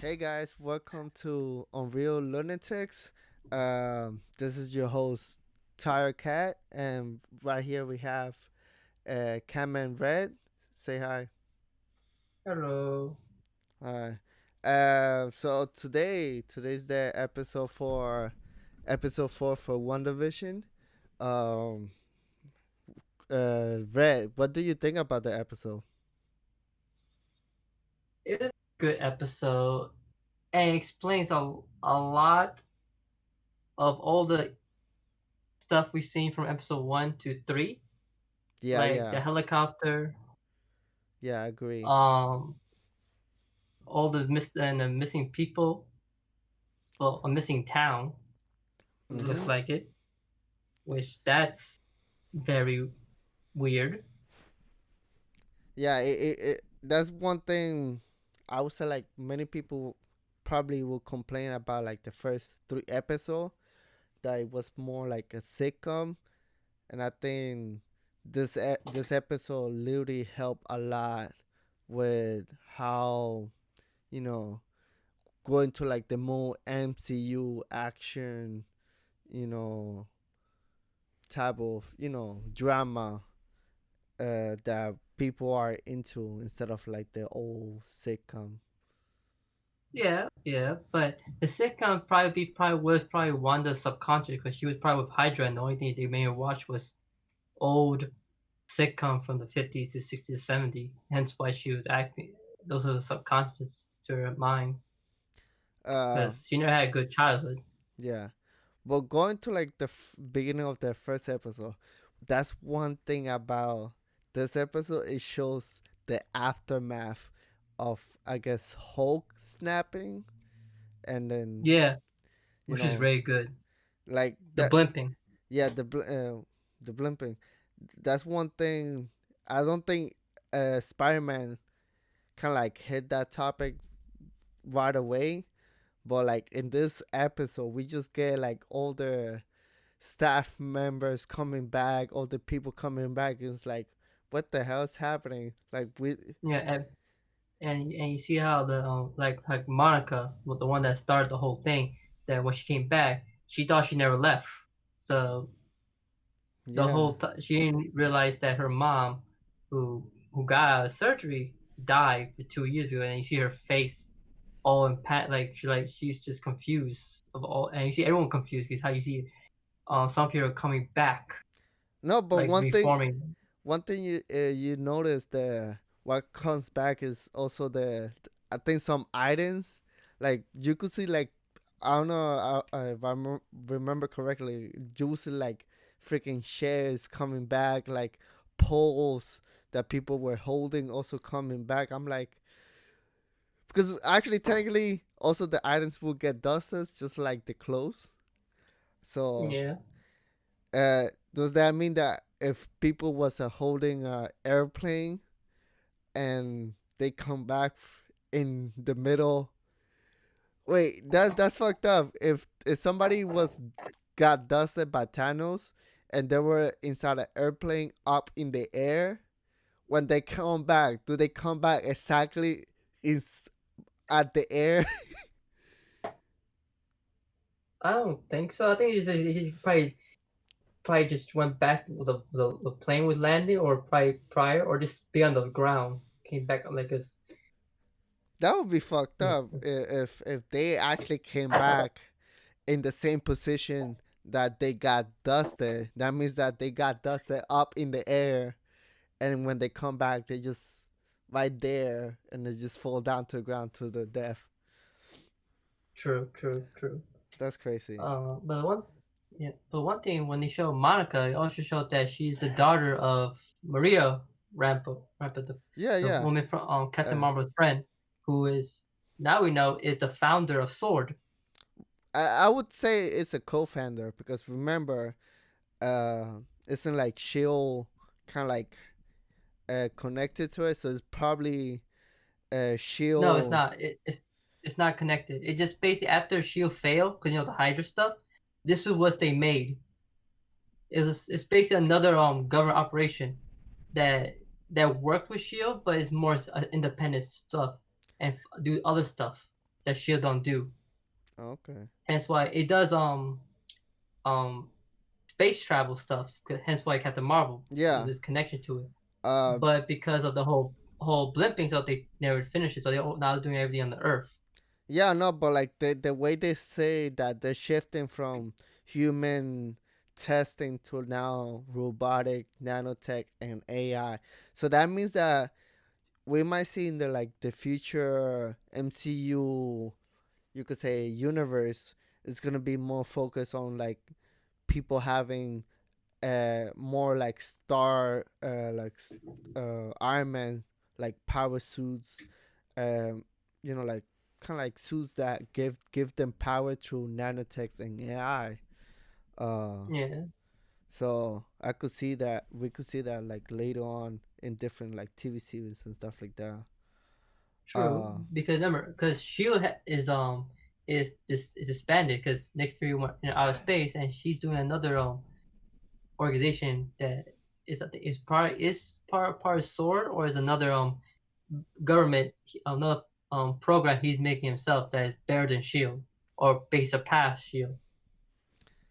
Hey guys, welcome to Unreal Lunatics. This is your host Tire Cat, and right here we have Kamen Red. Say hi. Hello. Hi. So today's the episode 4 for WandaVision. Um, Red, what do you think about the episode? It's a good episode and explains a lot of all the stuff we've seen from episode 1 to 3, Yeah, like yeah, the helicopter, yeah. I agree. um, all the missing people, well, a missing town, looks Mm-hmm. like it, which that's very weird. Yeah, that's one thing I would say. Like many people probably will complain about like the first 3 episodes that it was more like a sitcom, and I think this episode literally helped a lot with how you know going to like the more MCU action, you know, type of drama that people are into instead of like the old sitcom. Yeah, yeah, but the sitcom probably was probably Wanda's subconscious because she was probably with Hydra, and the only thing they made her watch was old sitcom from the 50s to 60s, 70s. Hence why she was acting. Those are the subconscious to her mind Uh, because she never had a good childhood. yeah. But going to like the beginning of the first episode, that's one thing about this episode. It shows the aftermath of, I guess, Hulk snapping, and then Yeah, you which is know, very good. like The that. blimping. Yeah, the blimping. That's one thing. I don't think Spider-Man kind of like hit that topic right away. But like in this episode, we just get like all the staff members coming back, all the people coming back. It's like, what the hell is happening? Like we, Yeah, and you see how the like Monica, the one that started the whole thing, that when she came back, she thought she never left. So yeah, she didn't realize that her mom, who got out of surgery, died for 2 years ago, and you see her face all in she's just confused of all, and you see everyone confused because how you see some people are coming back, no, but like reforming. one thing you notice the what comes back is also I think some items like you could see like I don't know if remember correctly, you see like freaking shares coming back, like poles that people were holding also coming back. I'm like, because actually technically also the items will get dusted just like the clothes. So Yeah. does that mean that if people was holding a airplane and they come back in the middle, wait, that's fucked up. If somebody was got dusted by Thanos and they were inside an airplane up in the air, when they come back, do they come back exactly in at the air? I don't think so. I think he just probably just went back with the plane was landing, or probably prior, or just be on the ground, came back like a That would be fucked yeah. up if they actually came back in the same position that they got dusted. That means that they got dusted up in the air, and when they come back, they just right there, and they just fall down to the ground to the death. True, true, true. That's crazy. But one thing when they show Monica, it also showed that she's the daughter of Maria Rampo, Yeah, the yeah. woman from Captain Uh, Marvel's friend, who is now we know is the founder of S.W.O.R.D. I would say it's a co-founder because remember, isn't like Shield kind of like connected to it, so it's probably No, it's Shield. not. It's not connected. It just basically after Shield failed, because the Hydra stuff. This is what they made. It's basically another government operation that works with Shield, but it's more independent stuff and do other stuff. that Shield don't do. Okay. Hence why it does um space travel stuff. Hence why Captain Marvel Yeah. there's connection to it. Uh But because of the whole blimping stuff, they never finished it. So they're now doing everything on the Earth. yeah, no, but like the way they say that they're shifting from human testing to now robotic, nanotech and AI. So that means that we might see in the like the future MCU, you could say universe, is gonna be more focused on like people having more like star Iron Man like power suits, um like kind of like suits that give them power through nanotechs and AI. uh Yeah, so I could see that we could see that like later on in different like TV series and stuff like that. true. uh Because remember, because Shield is expanded because Nick Fury went in outer space, and she's doing another organization that is I think is part of S.W.O.R.D or is another government another program he's making himself that is better than Shield or based past Shield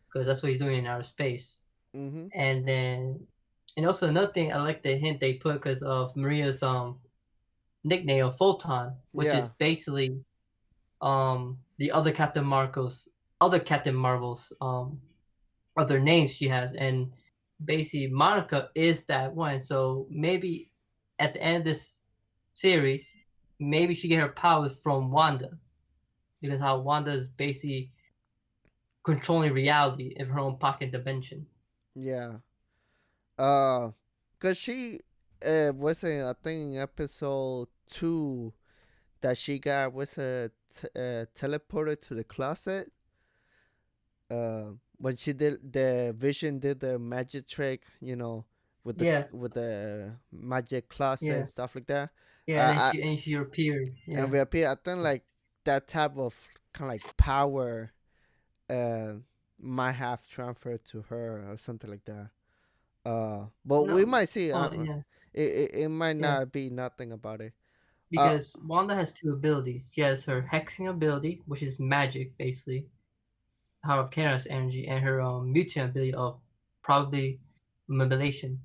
because that's what he's doing in outer space. mm-hmm. And then and also another thing I like the hint they put because of Maria's nickname of Photon, which is Yeah, basically the other Captain Marvel's other names she has, and basically Monica is that one. So maybe at the end of this series, maybe she get her powers from Wanda because how Wanda is basically controlling reality in her own pocket dimension. yeah. Cause she was in, I think, in episode 2 that she got was teleported to the closet. When she did the Vision did the magic trick, Yeah, with the magic closet yeah, and stuff like that. yeah, I and she appeared. and Yeah, reappear. I think like that type of kind of like power uh might have transferred to her or something like that. But we no, might see. yeah, It might yeah. not be nothing about it. Uh, Because Wanda has two abilities. She has her hexing ability, which is magic, basically, power of chaos energy, and her mutant ability of probably manipulation,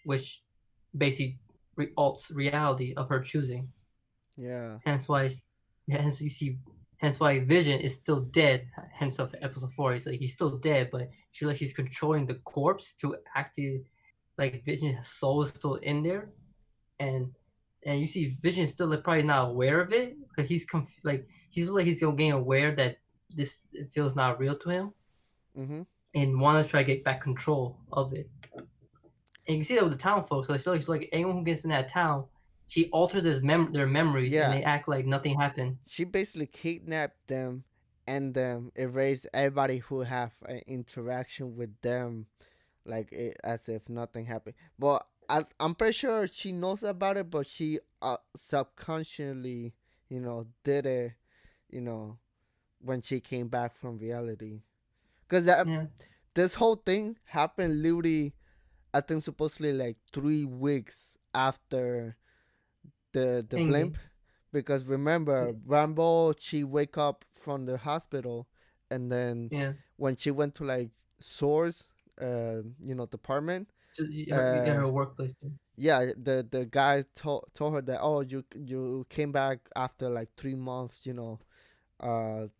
which basically alters reality of her choosing. yeah. Hence why, hence you see, hence why Vision is still dead. Hence of episode 4, he's like he's still dead, but she's controlling the corpse to actually like Vision's soul is still in there, and you see Vision is still like probably not aware of it. Like he's getting aware that this it feels not real to him, Mhm. and want to try to get back control of it. And you can see that with the town folks. Like anyone who gets in that town, she alters their memories, and Yeah. they act like nothing happened. She basically kidnapped them and erased everybody who have an interaction with them, like as if nothing happened. But I'm pretty sure she knows about it, but she subconsciously, did it, you know, when she came back from reality. Because Yeah, this whole thing happened literally, I think, supposedly like 3 weeks after the blimp. Endgame. Because remember, Rambo, she wake up from the hospital, and then Yeah, when she went to like Source, department, to uh her workplace. yeah, the guy told her that, oh, you came back after like 3 months,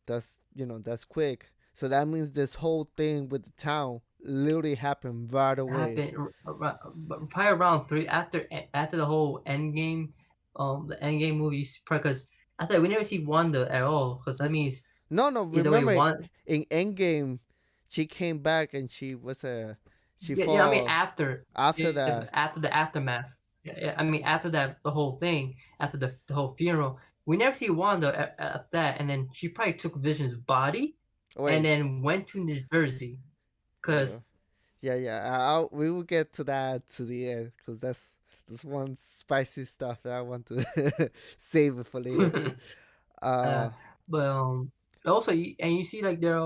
that's quick. So that means this whole thing with the town literally happened right away. Happened probably around 3 after the whole Endgame, the Endgame movies. Because I thought we never see Wanda at all. Because that means No, no, either way, remember Wanda. in Endgame, she came back and she Yeah. I mean fought after that. after the aftermath. Yeah. I mean after that, the whole thing, after the whole funeral, we never see Wanda at that, and then she probably took Vision's body, and Wait, then went to New Jersey. uh, Cause yeah, yeah, we will get to that to the end because that's one spicy stuff that I want to save it for later. Uh, Uh, but also you see like there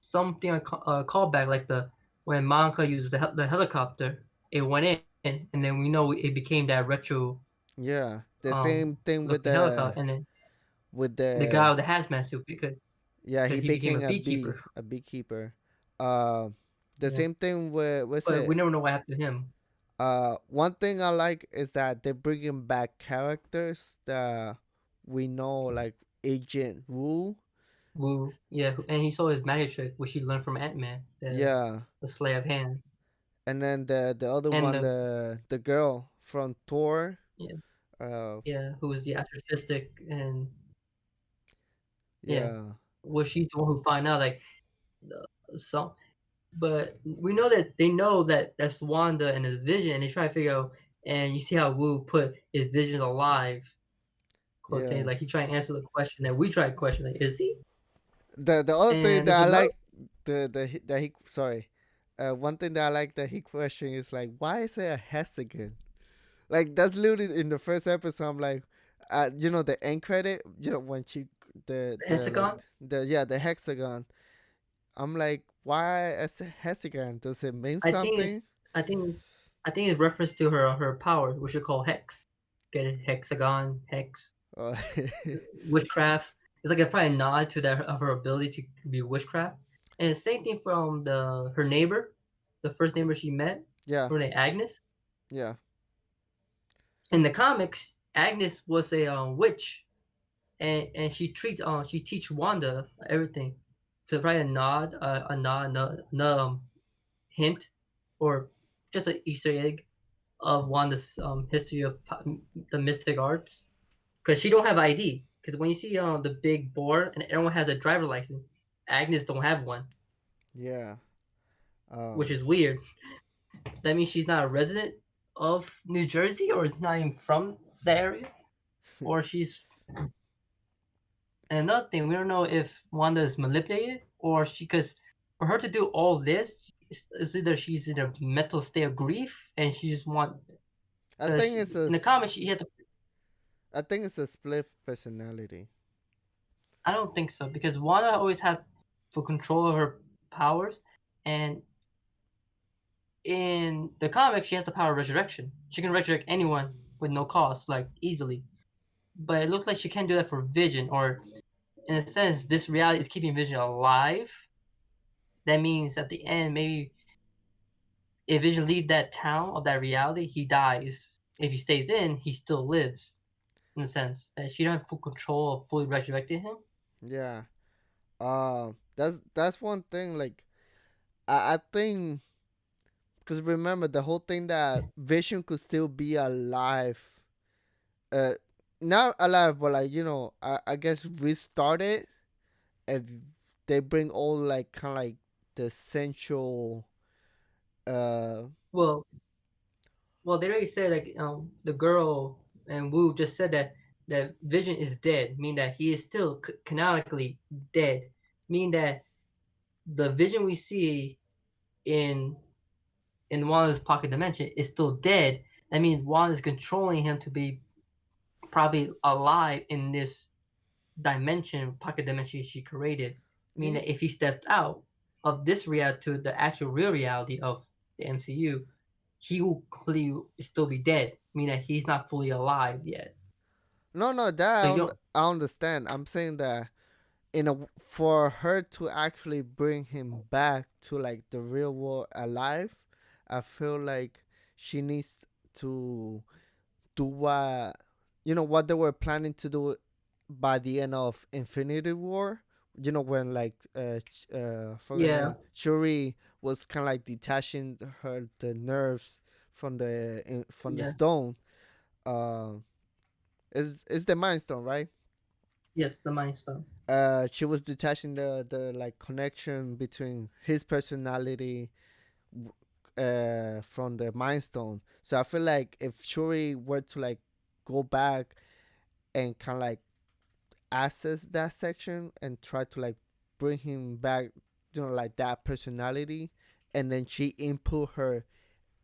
something callback like the when Monica used the helicopter, it went in, and then we know it became that retro yeah, the same thing with looking helicopter, and then with The guy the with the hazmat suit yeah, because he he became became a beekeeper. a beekeeper. Uh, the Yeah, same thing with what's but we it? never know what happened to him. One thing I like is that they're bringing back characters that we know, like Agent Wu. Wu, yeah, and he saw his magic trick, which he learned from Ant Man, Yeah, the Slay of Hand, and then the other and one, the girl from Thor. yeah, Uh, yeah, who was the astrophysic, and yeah, yeah, well, she's the one who find out like some, but we know that they know that that's Wanda and his vision, and they try to figure out. And you see how Wu put his vision alive, quote, yeah. like he tried to answer the question that we tried to question, like, is he? The other thing And there's that I another. like, that he sorry, one thing that I like that he question is like, why is it a hexagon? Like that's literally in the first episode. I'm like, the end credit, when she the like Hexagon. the yeah the hexagon. I'm like, why a hexagon? Does it mean I think it's something? I think it's I think it's reference to her power, which we call hex. Get it? Hexagon, hex, Uh, witchcraft. It's like a probably a nod to that of her ability to be witchcraft. And the same thing from the her neighbor, the first neighbor she met, yeah, her name Agnes. yeah, In the comics, Agnes was a witch, and she teach Wanda everything. So probably a hint, or just an Easter egg of Wanda's history of the mystic arts, because she don't have ID. Because when you see the big board and everyone has a driver license, Agnes don't have one, yeah. which Um, is weird. That means she's not a resident of New Jersey, or not even from the area, or she's. And another thing, we don't know if Wanda is manipulated, or she, because for her to do all this, it's either she's in a mental state of grief and she just want, I because think it's in the comics she had to. I think it's a split personality. I don't think so, because Wanda always had full control of her powers, and in the comics she has the power of resurrection. She can resurrect anyone with no cost, like easily. But it looks like she can't do that for Vision, or in a sense, this reality is keeping Vision alive. That means at the end, maybe if Vision leaves that town of that reality, he dies. If he stays in, he still lives. In a sense that she don't have full control of fully resurrecting him. Yeah. That's one thing. Like I think because remember the whole thing that Vision could still be alive. Uh, not alive, but like I guess restarted if they bring all like kind of like the essential. Uh, Well, they already said, like, the girl and Wu just said that Vision is dead, meaning that he is still canonically dead, meaning that the Vision we see in Wanda's pocket dimension is still dead. That means Wanda's controlling him to be probably alive in this dimension, pocket dimension she created. Meaning ye- that if he stepped out of this reality to the actual real reality of the MCU, he will completely still be dead. Meaning that he's not fully alive yet. no, no, that So you don't. I understand. I'm saying that for her to actually bring him back to like the real world alive, I feel like she needs to do what they were planning to do by the end of Infinity War. When like for her Yeah. name Shuri was kind of like detaching the nerves from the Yeah. stone. Uh, is the Mind Stone, right? Yes, the Mind Stone. She was detaching the like connection between his personality from the Mind Stone. So I feel like if Shuri were to like go back and kind of like access that section and try to like bring him back, like that personality, and then she input her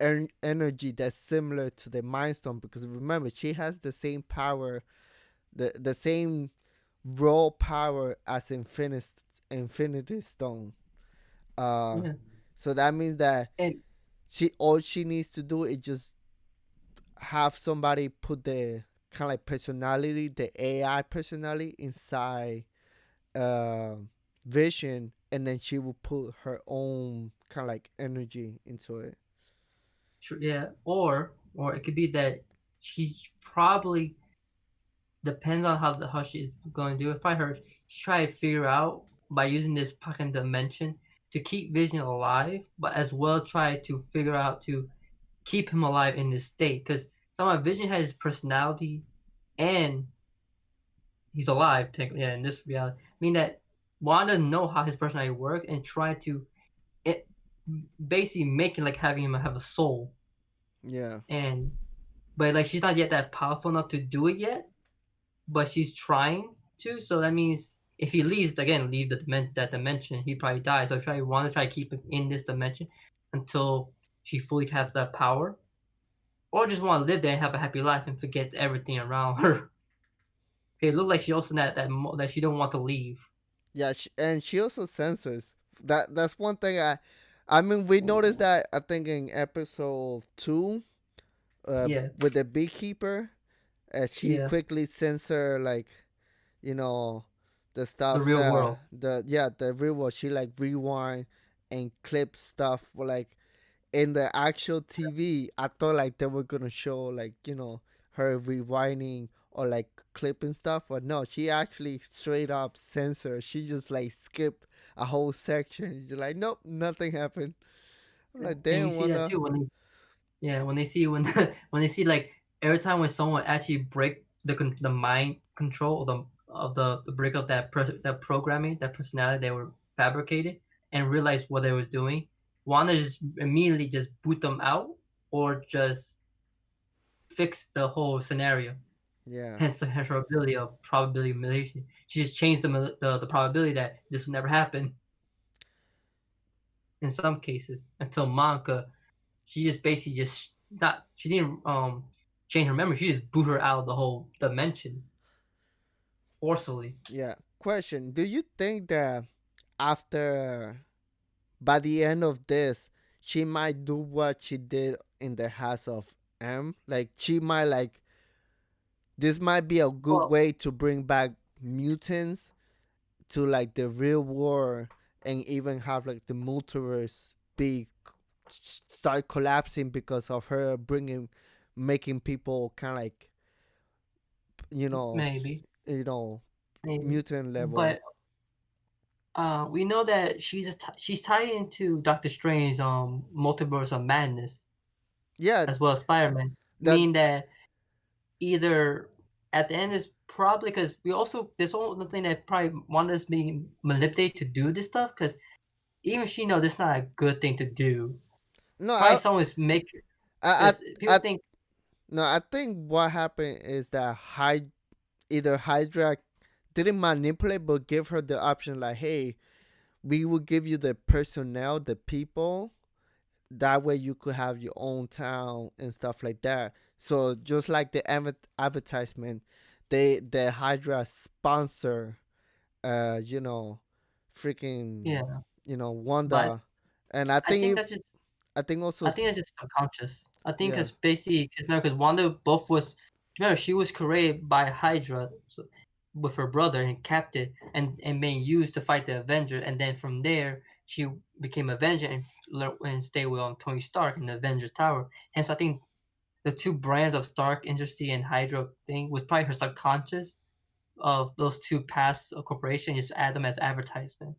energy that's similar to the Mind Stone, because remember she has the same power, the same raw power as Infinity Stone. Uh, Yeah. so that means that And she all she needs to do is just have somebody put the kind of like personality, the AI personality inside uh, Vision, and then she will put her own kind of like energy into it. Yeah, or it could be that she's probably depends on how she's going to do it. Probably her she try to figure out by using this pocket dimension to keep Vision alive, but as well try to figure out to keep him alive in this state. Because somehow Vision has his personality and he's alive technically, yeah, in this reality. I mean that Wanda know how his personality works and try to it basically make it like having him have a soul. Yeah, And but like she's not yet that powerful enough to do it yet, but she's trying to. So that means if he leaves again, leave that dimension, he probably dies. So try want to try to keep him in this dimension until she fully has that power, or just want to live there and have a happy life and forget everything around her. Okay, it looks like she also that she don't want to leave. yeah, and she also censors. That's one thing I mean, we noticed that I think in episode 2, Yeah, with the beekeeper, she yeah, quickly censor like you know the the stuff real that world. the real world. She like rewind and clip stuff for like in the actual TV. I thought like they were gonna show like her rewinding or like clipping stuff, but no, she actually straight up censor. She just like skip a whole section. She's like, nope, nothing happened. I'm Yeah. like, And you damn, see that Wanda. too when they see when they see like every time when someone actually break the mind control of the break of that programming that personality they were fabricated and realize what they were doing, Wanda just immediately just boot them out or just fix the whole scenario. Yeah, Hence her ability of probability manipulation. She just changed the probability that this will never happen in some cases until Monica she just basically just not she didn't change her memory. She just boot her out of the whole dimension forcefully. yeah. Question: do you think that after by the end of this, she might do what she did in the House of M? Like she might like this might be a good Well, way to bring back mutants to like the real world and even have like the multiverse be start collapsing because of her bringing making people kind of like you know maybe, you know maybe, mutant level. but we know that she's tied into Doctor Strange's multiverse of madness Yeah, as well as Spider-Man. that Mean that either at the end is probably because we also there's one thing that probably Wanda's being manipulated to do this stuff because even if she know this is not a good thing to do, no probably someone's make I because I people think no, I think what happened is that either Hydra didn't manipulate but give her the option like, hey, we will give you the personnel, the people. That way you could have your own town and stuff like that. So just like the advertisement, the Hydra sponsor, uh, you know, freaking, yeah. But Wanda, and I I think think that's just I think also I think that's just subconscious. I think yeah because basically, because Wanda both was remember she was created by Hydra so, with her brother and kept it and being used to fight the Avenger, and then from there she became Avenger and and stayed with Tony Stark in the Avengers Tower. Hence, I think the two brands of Stark Industry and Hydra thing was probably her subconscious of those two past corporations. Just add them as advertisement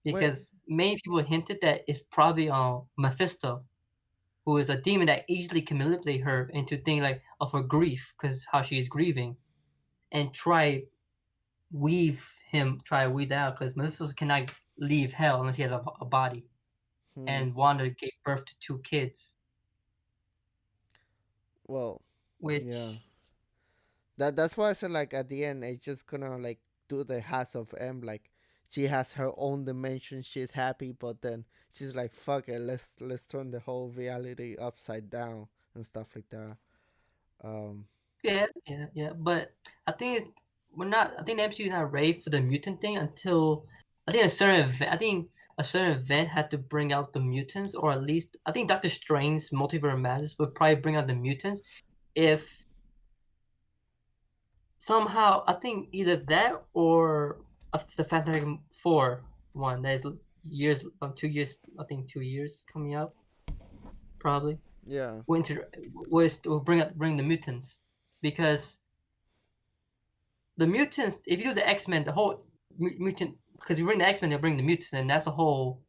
wait. because many people hinted that it's probably Mephisto who is a demon that easily can manipulate her into thinking like of her grief because how she's grieving and try weave that out because Mephisto cannot leave hell unless he has a body. Hmm. And Wanda gave birth to two kids, Well, yeah. which That's why I said like at the end it's just gonna like do the House of M like she has her own dimension, she's happy, but then she's like fuck it, let's turn the whole reality upside down and stuff like that. Um yeah. But I think we're not. I think the MCU is not ready for the mutant thing until I think a certain event. I think a certain event had to bring out the mutants, or at least I think Doctor Strange's Multiverse of Madness would probably bring out the mutants if somehow I think either that or the Fantastic Four one that is years 2 years, I think 2 years coming out probably Yeah, will bring the mutants, because the mutants, if you do the X-Men, the whole mutant, because you bring the X-Men, they'll bring the mutants, and that's a whole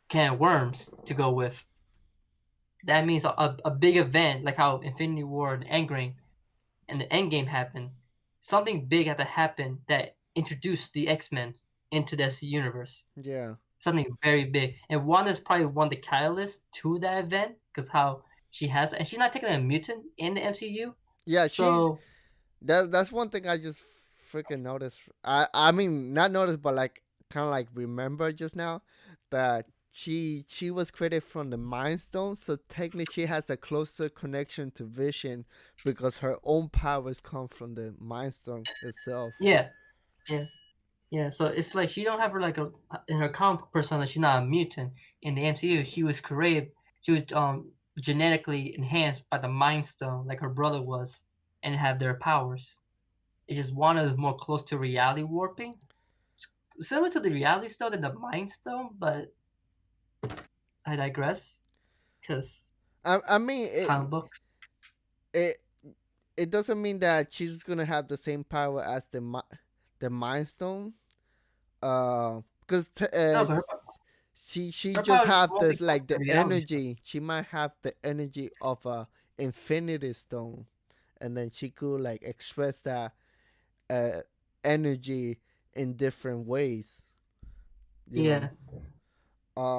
can of worms to go with. That means a big event like how Infinity War and Endgame happened. Something big had to happen that introduced the X-Men into this universe. yeah, Something very big, and Wanda's probably one of the catalysts to that event, because how she has, and she's not taking a mutant in the MCU, yeah. so That's one thing I just freaking noticed. I mean not noticed, but like kind of like remember just now that she was created from the Mind Stone, so technically she has a closer connection to Vision because her own powers come from the Mind Stone itself. yeah, yeah. Yeah, so it's like she don't have her like a in her comic book persona. She's not a mutant in the MCU. She was created. She was genetically enhanced by the Mind Stone, like her brother was, and have their powers. It's just one is more close to reality warping, similar to the Reality Stone than the Mind Stone. But I digress, because I mean comic book. it it doesn't mean that she's gonna have the same power as the Mind Stone. Because No, but she her just power is have mostly this close like to the the Reality Stone. energy. She might have the energy of a Infinity Stone, and then she could like express that uh energy in different ways. You know. Yeah,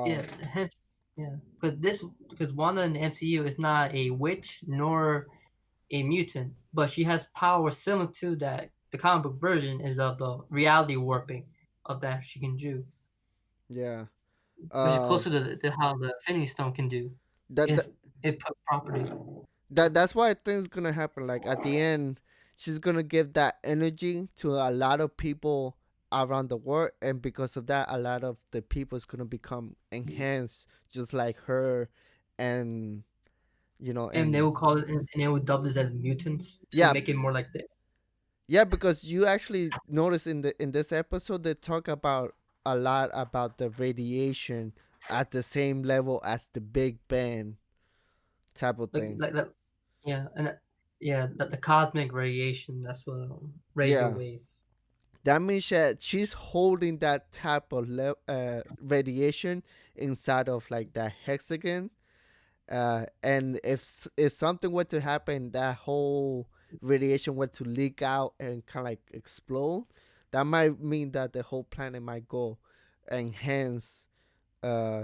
yeah, hence, yeah. Because Wanda in the MCU is not a witch nor a mutant, but she has powers similar to that. The comic book version is of the reality warping of that she can do, Yeah. which is Um. closer to how the Infinity Stone can do That, if that it put properly. that's why things gonna happen. Like at the end, she's gonna give that energy to a lot of people around the world, and because of that, a lot of the people is gonna become enhanced, just like her, and And they and will call it, and they will dub this as mutants to yeah, make it more like the yeah, because you actually notice in this episode they talk about a lot about the radiation at the same level as the Big Bang type of thing. like yeah, and yeah, the cosmic radiation. That's what radio Yeah, wave. that means that she's holding that type of radiation inside of like that hexagon. And if something were to happen, that whole radiation were to leak out and kind of like explode, that might mean that the whole planet might go enhance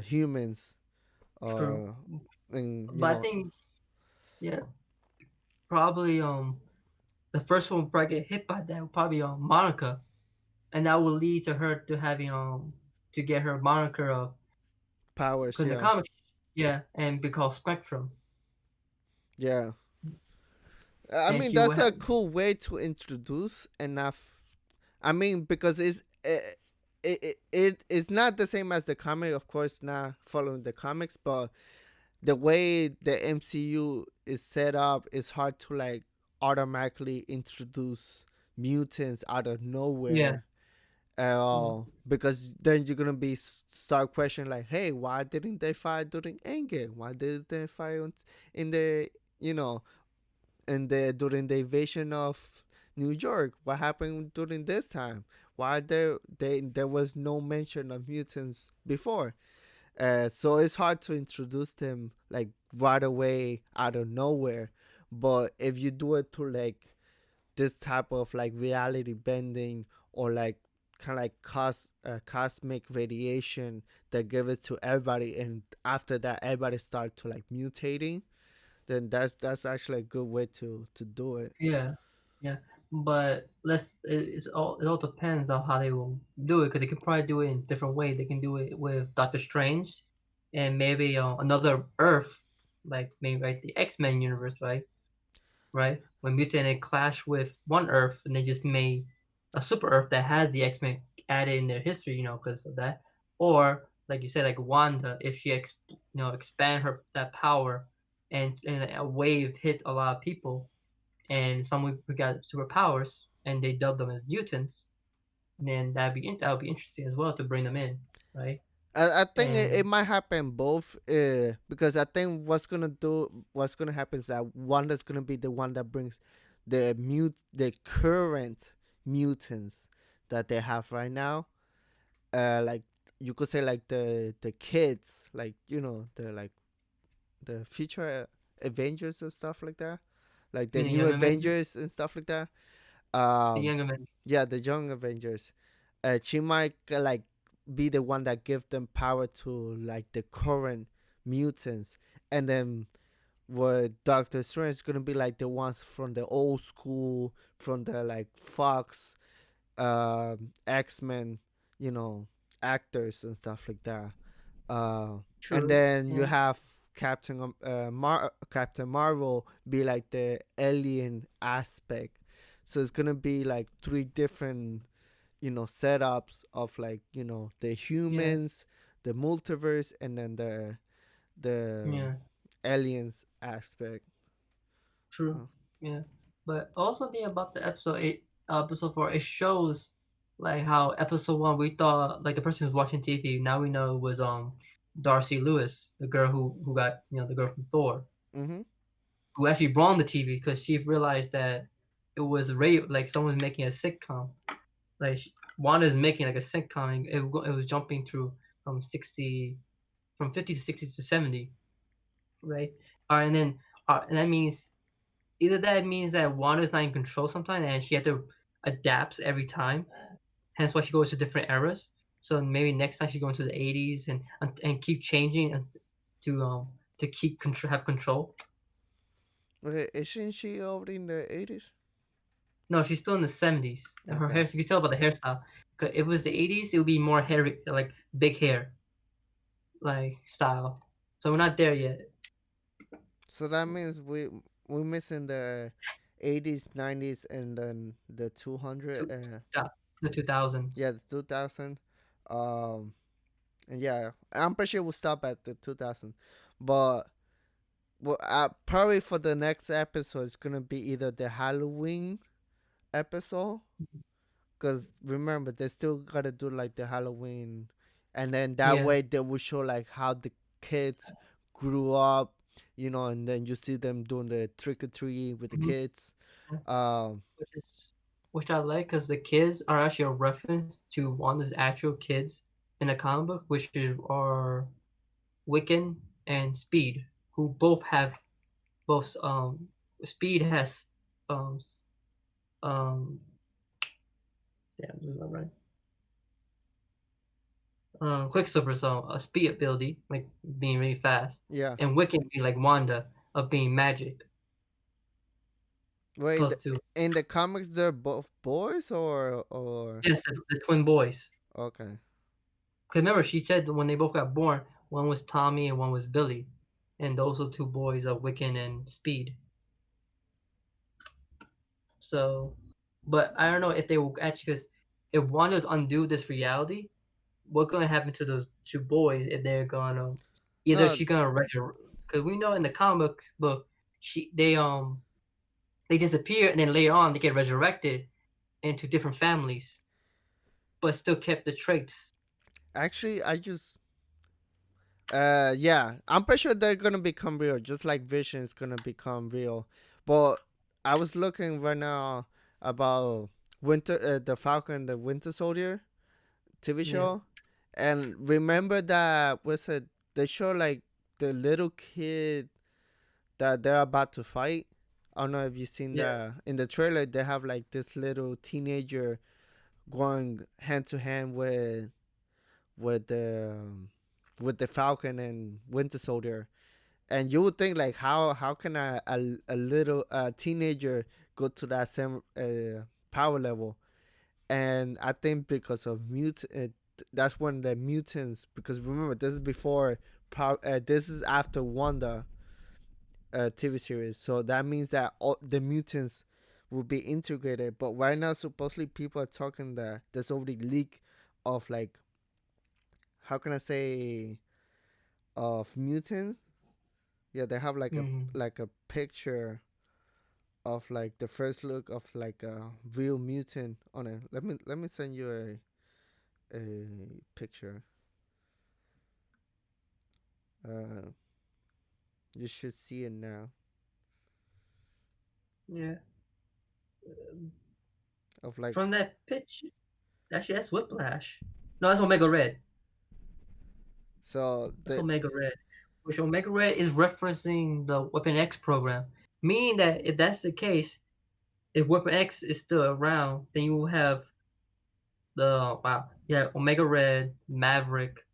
humans. True, And but I think, yeah, probably the first one will probably get hit by that will probably Monica, and that will lead to her to having to get her moniker of, powers. because in the Yeah, comics, yeah, and be called Spectrum, yeah. I and mean she will that's a have, cool way to introduce enough. I mean, because it's not the same as the comic, of course, not following the comics, but the way the MCU is set up, it's hard to like automatically introduce mutants out of yeah, nowhere. yeah, Because then you're gonna be start questioning like, hey, why didn't they fight during Endgame? Why didn't they fight in the you know during the invasion of New York? What happened during this time? Why there was no mention of mutants before? So it's hard to introduce them like right away out of nowhere. But if you do it to like this type of like reality bending or like kind of like cosmic radiation that give it to everybody, and after that everybody start to like mutating, then that's actually a good way to do it. yeah, yeah. But it all depends on how they will do it, because they can probably do it in different ways. They can do it with Doctor Strange, and maybe another Earth, like maybe like the X-Men universe, right? Right? When Mutant clash with one Earth, and they just made a super Earth that has the X-Men added in their history, because of that. Or like you said, like Wanda, if she expand her that power, and a wave hit a lot of people, and some who got superpowers, and they dubbed them as mutants. And then that would be interesting as well to bring them in, right? I think it And might happen both, because I think what's gonna happen is that Wanda's gonna be the one that brings the current mutants that they have right now, like you could say like the kids, like the like the future Avengers and stuff like that, like the you know, new Young Avengers, Avengers and stuff like that. the Um, Young Avengers, yeah, the young Avengers. She might like be the one that give them power to like the current mutants, and then what Doctor Strange is gonna be like the ones from the old school, from the like Fox, X-Men, you know, actors and stuff like that. Uh, and true, then you and have Captain Marvel be like the alien aspect. So it's gonna be like three different, setups of like, the yeah, humans, the multiverse, and then the yeah, aliens aspect. true, Uh, yeah. But also think about the episode 4, it shows like how episode 1 we thought like the person who's watching TV. Now we know it was Darcy Lewis, the girl who got the girl from Thor, mm-hmm. who actually brought on the TV because she realized that it was like someone was making a sitcom. Like Wanda's making like a sitcom. And it was jumping through from 60, from 50 to 60 to 70, right? And then and that means either that means that Wanda's not in control sometimes and she had to adapt every time. Hence why she goes to different eras. So maybe next time she go into the 80s and keep changing and to keep control have control. Okay, isn't she already in the 80s? No, she's still in the 70s. Her Okay. hair, you can tell about the hairstyle. 'Cause if it was the 80s, it would be more hairy, like big hair, like style. So we're not there yet. So that means we're missing the 80s, 90s, and then the 200. Two, the 2000s. Yeah, the 2000. Um, and yeah, I'm pretty sure we'll stop at the 2000. But probably for the next episode, it's gonna be either the Halloween episode, because remember they still gotta do like the Halloween, and then that Yeah. way they will show like how the kids grew up, and then you see them doing the trick or treat with the Mhm. kids. Um, Which I like because the kids are actually a reference to Wanda's actual kids in the comic book, which are Wiccan and Speed, who both have both. Speed has um um damn, this is not right. Quicksilver's a speed ability, like being really fast, yeah. and Wiccan being like Wanda of being magic. Wait, Those two. in the comics they're both boys or Yes, the twin boys. okay. Because remember, she said when they both got born, one was Tommy and one was Billy, and those are two boys are Wiccan and Speed. So, but I don't know if they will actually, because if Wanda's undo this reality, what's gonna happen to those two boys if they're gonna either No, she gonna resurrect? Because we know in the comic book, they disappear and then later on they get resurrected into different families, but still kept the traits. actually I just yeah, I'm pretty sure they're gonna become real, just like Vision is gonna become real. But I was looking right now about the Falcon, the Winter Soldier TV Yeah, show, and remember that was it? They show like the little kid that they're about to fight. I don't know if you've seen yeah, that in the trailer. They have like this little teenager going hand to hand with the with the Falcon and Winter Soldier, and you would think like how can a little teenager go to that same power level? And I think because of that's when the mutants. Because remember, this is before. This is after Wanda TV series, so that means that all the mutants will be integrated. But right now, supposedly people are talking that there's already leak of like, how can I say, of mutants. Yeah, they have hmm like a picture of like the first look of like a real mutant on it. Let me send you a picture. Uh, you should see it now. Yeah. Of like From that pitch, actually, that's Whiplash. No, that's Omega Red. so That's the Omega Red. Which Omega Red is referencing the Weapon X program. Meaning that if that's the case, if Weapon X is still around, then you will have Omega Red, Maverick,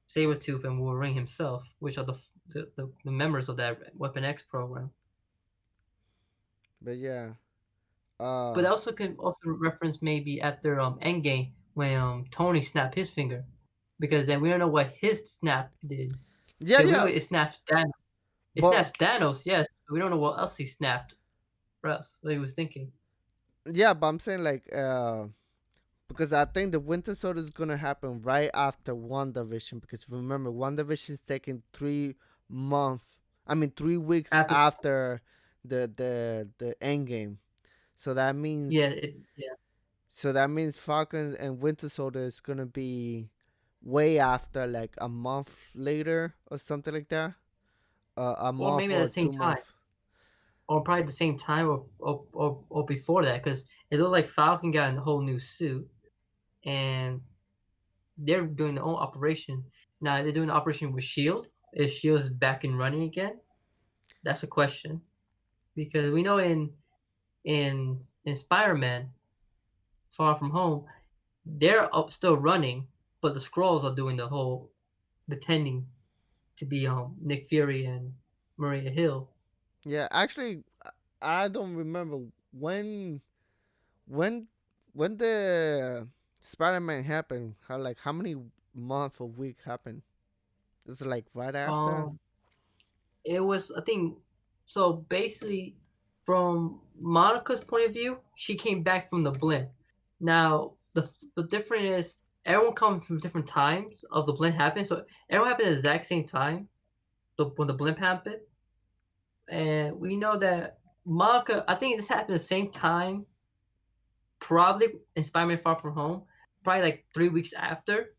Sabretooth, and Wolverine himself, which are the members of that Weapon X program. but yeah. But Uh also can also reference maybe after Endgame when Tony snapped his finger, because then we don't know what his snap did. yeah, Because we know yeah. it snaps Thanos. It But snaps Thanos, yes. But we don't know what else he snapped. For us, what he was thinking. yeah, but I'm saying like because I think the Winter Soldier is gonna happen right after WandaVision. Because remember, WandaVision is taking 3 months. I mean, 3 weeks After, after the end game. So that yeah, means yeah. Falcon and Winter Soldier is gonna be way after, like a month later or something like that. A Or month maybe at or the same two time, months. or probably at the same time, or before that, because it looked like Falcon got a whole new suit, and they're doing their own operation. Now they're doing the operation with Shield. Is Shield's back and running again? That's a question because we know in Spider-Man Far From Home, they're up still running, but the Skrulls are doing the whole pretending to be Nick Fury and Maria Hill. Yeah, actually, I don't remember when when the Spider-Man happened. How many month or week happened? It's like right after. Um, it was I think so. Basically, from Monica's point of view, she came back from the blimp. Now the difference is everyone comes from different times of the blimp happened. So everyone happened at the exact same time. When the blimp happened, and we know that Monica. I think this happened at the same time. Probably in Spider-Man Far From Home. Probably like 3 weeks after,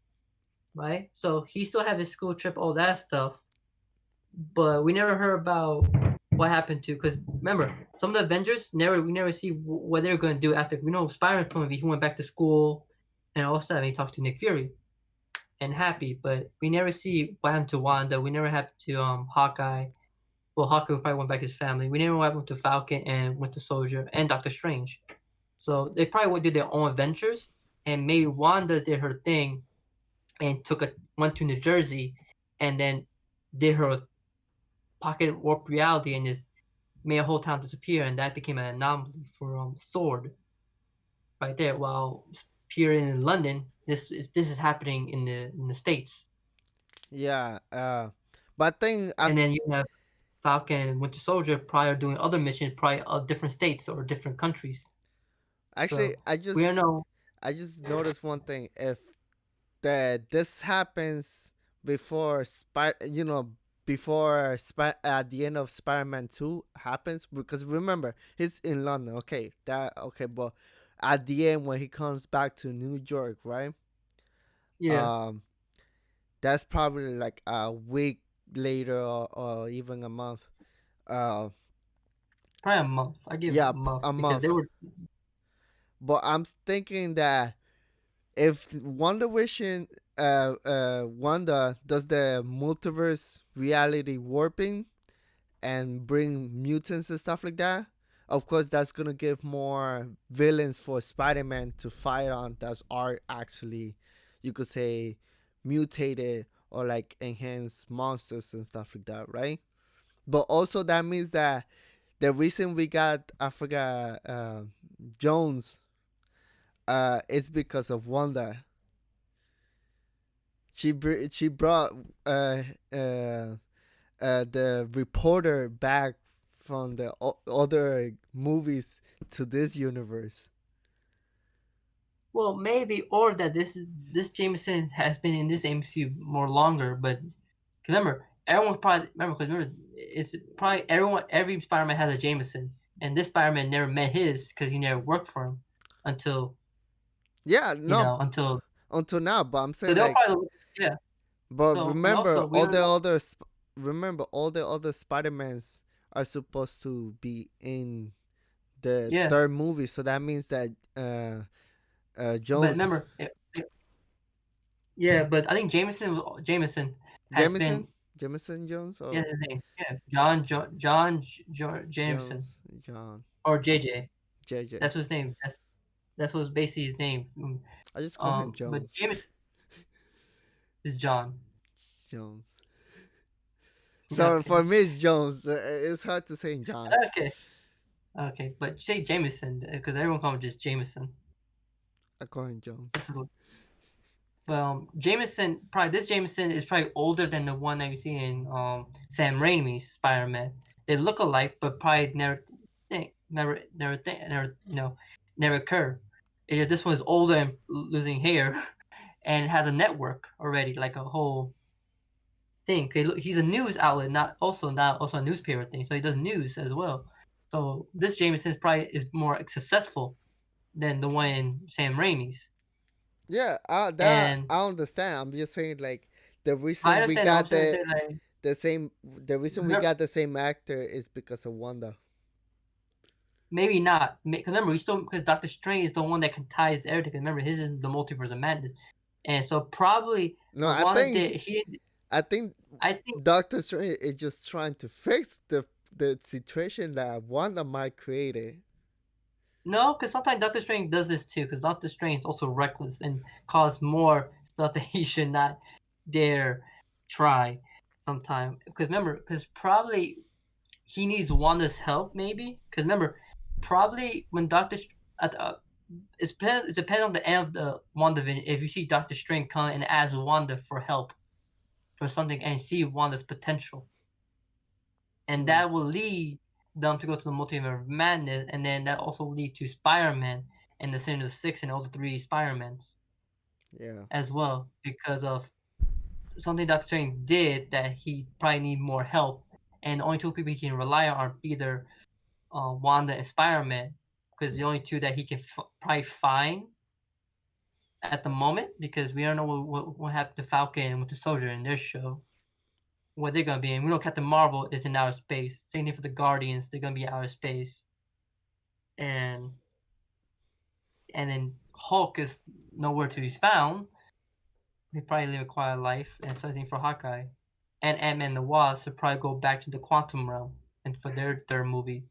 right? So he still had his school trip, all that stuff, but we never heard about what happened to. Because remember, some of the Avengers we never see what they're going to do after. We know Spider-Man's point of view, he went back to school and all that, and he talked to Nick Fury and Happy, but we never see what happened to Wanda. We never happened to Hawkeye. Well, Hawkeye probably went back to his family. We never went to Falcon and Winter Soldier and Doctor Strange. So they probably would do their own adventures, and maybe Wanda did her thing and went to New Jersey, and then did her pocket warp reality and just made a whole town disappear, and that became an anomaly for S.W.O.R.D. right there. While here in London, this is happening in the States, Yeah. But I think I and then you have Falcon and Winter Soldier prior doing other missions, prior different states or different countries. actually So we don't know. I just noticed one thing. If that this happens before at the end of Spider-Man 2 happens, because remember he's in London. Okay, that okay, but at the end when he comes back to New York, right? Yeah, Um, that's probably like a week later, or even a month. Uh, probably a month. I give it yeah, a month a because they month. were. But I'm thinking that if Wanda does the multiverse reality warping and bring mutants and stuff like that, of course that's gonna give more villains for Spider-Man to fight on that are actually, you could say, mutated or like enhanced monsters and stuff like that, right? But also that means that the reason we got, I forgot, Jones, is because of Wanda. She brought uh, uh, the reporter back from the other movies to this universe. Well, maybe, or that this Jameson has been in this MCU more longer, but 'cause remember, everyone probably remember because remember it's probably every Spider-Man has a Jameson, and this Spider-Man never met his because he never worked for him until Yeah, no, until until now. But I'm so saying they'll like, probably yeah. but So and remember also we all don't the know. other, remember all the other Spider-Mans are supposed to be in the Yeah, third movie. So that means that but Jones, remember, yeah, but I think Jameson has been Jameson, Jameson Jones, yeah or his name yeah John Jameson Jones, John, or JJ. JJ. That's his name. That's what's basically his name. I just call him But Jones. Jameson is John. Jones. So for Okay, me, it's Jones. It's hard to say John. okay, okay. But say Jameson because everyone calls him just Jameson. I call him Jones. This is what Jameson, probably this Jameson is probably older than the one that you see in Sam Raimi's Spider-Man. They look alike, but probably never never occur. This one's older and losing hair, and has a network already, like a whole thing. He's a news outlet, not also a newspaper thing. So he does news as well. So this Jameson is more successful than the one in Sam Raimi's. Yeah, that And I understand. I'm just saying like the I reason we understand. I'm got trying to say like the reason we got the same actor is because of Wanda. maybe not. Because remember, we still because Doctor Strange is the one that can ties everything. Remember, his is the multiverse of madness, and so probably No, what I Wanda think did, she I think I think Doctor Strange is just trying to fix the situation that Wanda might create it. no, because sometimes Doctor Strange does this too. Because Doctor Strange is also reckless and cause more stuff that he should not dare try. Sometimes, because remember, because probably he needs Wanda's help, maybe. Because remember, probably when it depends on the end of the WandaVision. If you see Doctor Strange come and ask Wanda for help for something and see Wanda's potential, and Hmm. that will lead them to go to the multiverse of madness, and then that also will lead to Spider-Man and the Sinister Six and all the three Spider-Mans Yeah. as well because of something Doctor Strange did that he probably need more help, and the only two people he can rely on are either Wanda and Spider-Man because the only two that he can probably find at the moment because we don't know what happened to Falcon and with the Soldier in their show, what they're gonna be in. We know Captain Marvel is in outer space. Same thing for the Guardians; they're gonna be outer space, and then Hulk is nowhere to be found. They probably live a quiet life, and same for Hawkeye, and Ant-Man and the Wasp will probably go back to the quantum realm and for their third movie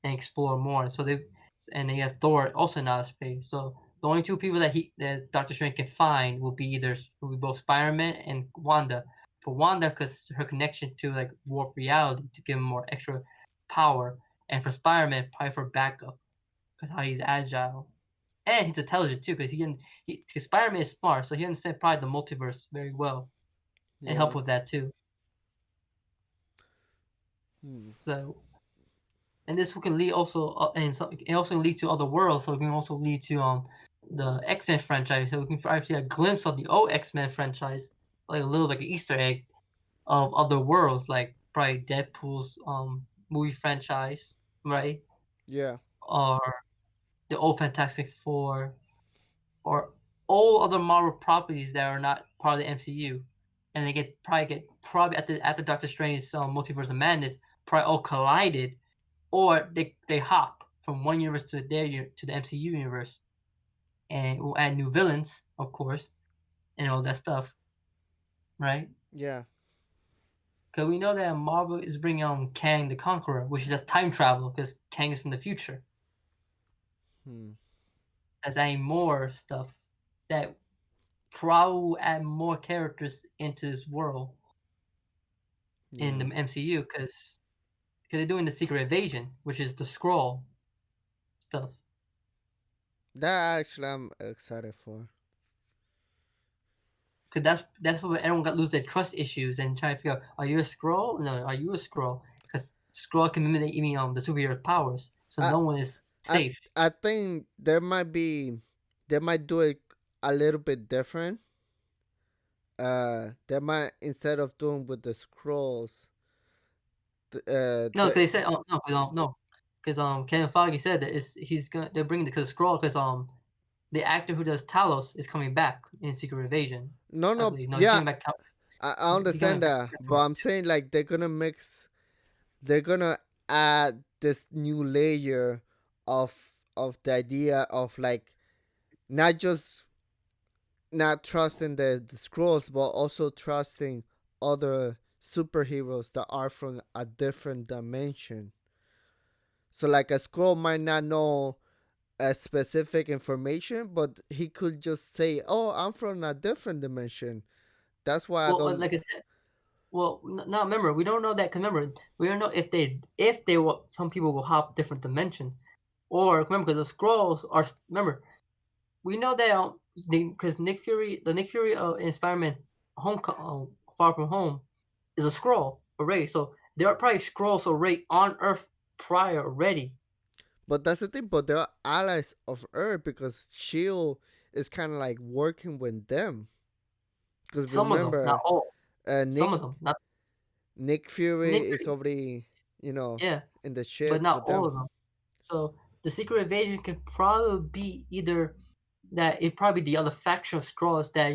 and explore more. They have Thor also in outer space. So the only two people that Doctor Strange can find will be both Spider-Man and Wanda. For Wanda, because her connection to like warp reality to give him more extra power, and for Spider-Man, probably for backup because how he's agile and he's intelligent too. Because cause Spider-Man is smart, so he understands probably the multiverse very well and help Yeah. with that too. Hmm. So and this can lead also it also lead to other worlds. So it can also lead to the X-Men franchise. So we can probably see a glimpse of the old X-Men franchise, like a little like an Easter egg of other worlds, like probably Deadpool's movie franchise, right? Yeah. Or the old Fantastic Four, or all other Marvel properties that are not part of the MCU, and they get probably at the Doctor Strange's Multiverse of Madness, probably all collided or they hop from one universe to to the MCU universe, and we'll add new villains, of course, and all that stuff, right? Yeah. Because we know that Marvel is bringing on Kang the Conqueror, which is just time travel, because Kang is from the future. Hmm. That's adding more stuff that probably will add more characters into this world in Yeah. the MCU, because they're doing the Secret Invasion, which is the scroll stuff. That actually I'm excited for. Cause that's where everyone got lose their trust issues and trying to figure out, are you a scroll? No, are you a scroll? Because scroll can mimic even the superhero powers, so I no one is I safe. I think they might do it a little bit different. They might, instead of doing with the scrolls, No, because they said, no, 'cause, no, because Kevin Feige said that he's gonna they're bringing the scroll because the actor who does Talos is coming back in Secret Invasion, no, I no, believe. No, he's yeah, coming back. I He's coming understand back. that, but I'm saying like they're gonna mix, they're gonna add this new layer of the idea of like not just not trusting the scrolls, but also trusting other superheroes that are from a different dimension. So like a scroll might not know a specific information, but he could just say, "Oh, I'm from a different dimension." That's why I Well, don't. like I said, well, now remember, we don't know that. 'Cause remember, we don't know if they will. Some people will hop different dimensions, or remember, because the scrolls are. Remember, we know that because Nick Fury in Spider-Man Far From Home is a scroll already. So there are probably scrolls already on Earth prior already. But that's the thing. But they're allies of Earth because Shield is kind of like working with them. Because Some of them, not remember, all. uh, Some Nick of them, not Nick Nick Fury is Fury, already, yeah, in the but ship not with all them. of them. So the secret invasion can probably be either that it probably the other factional scrolls that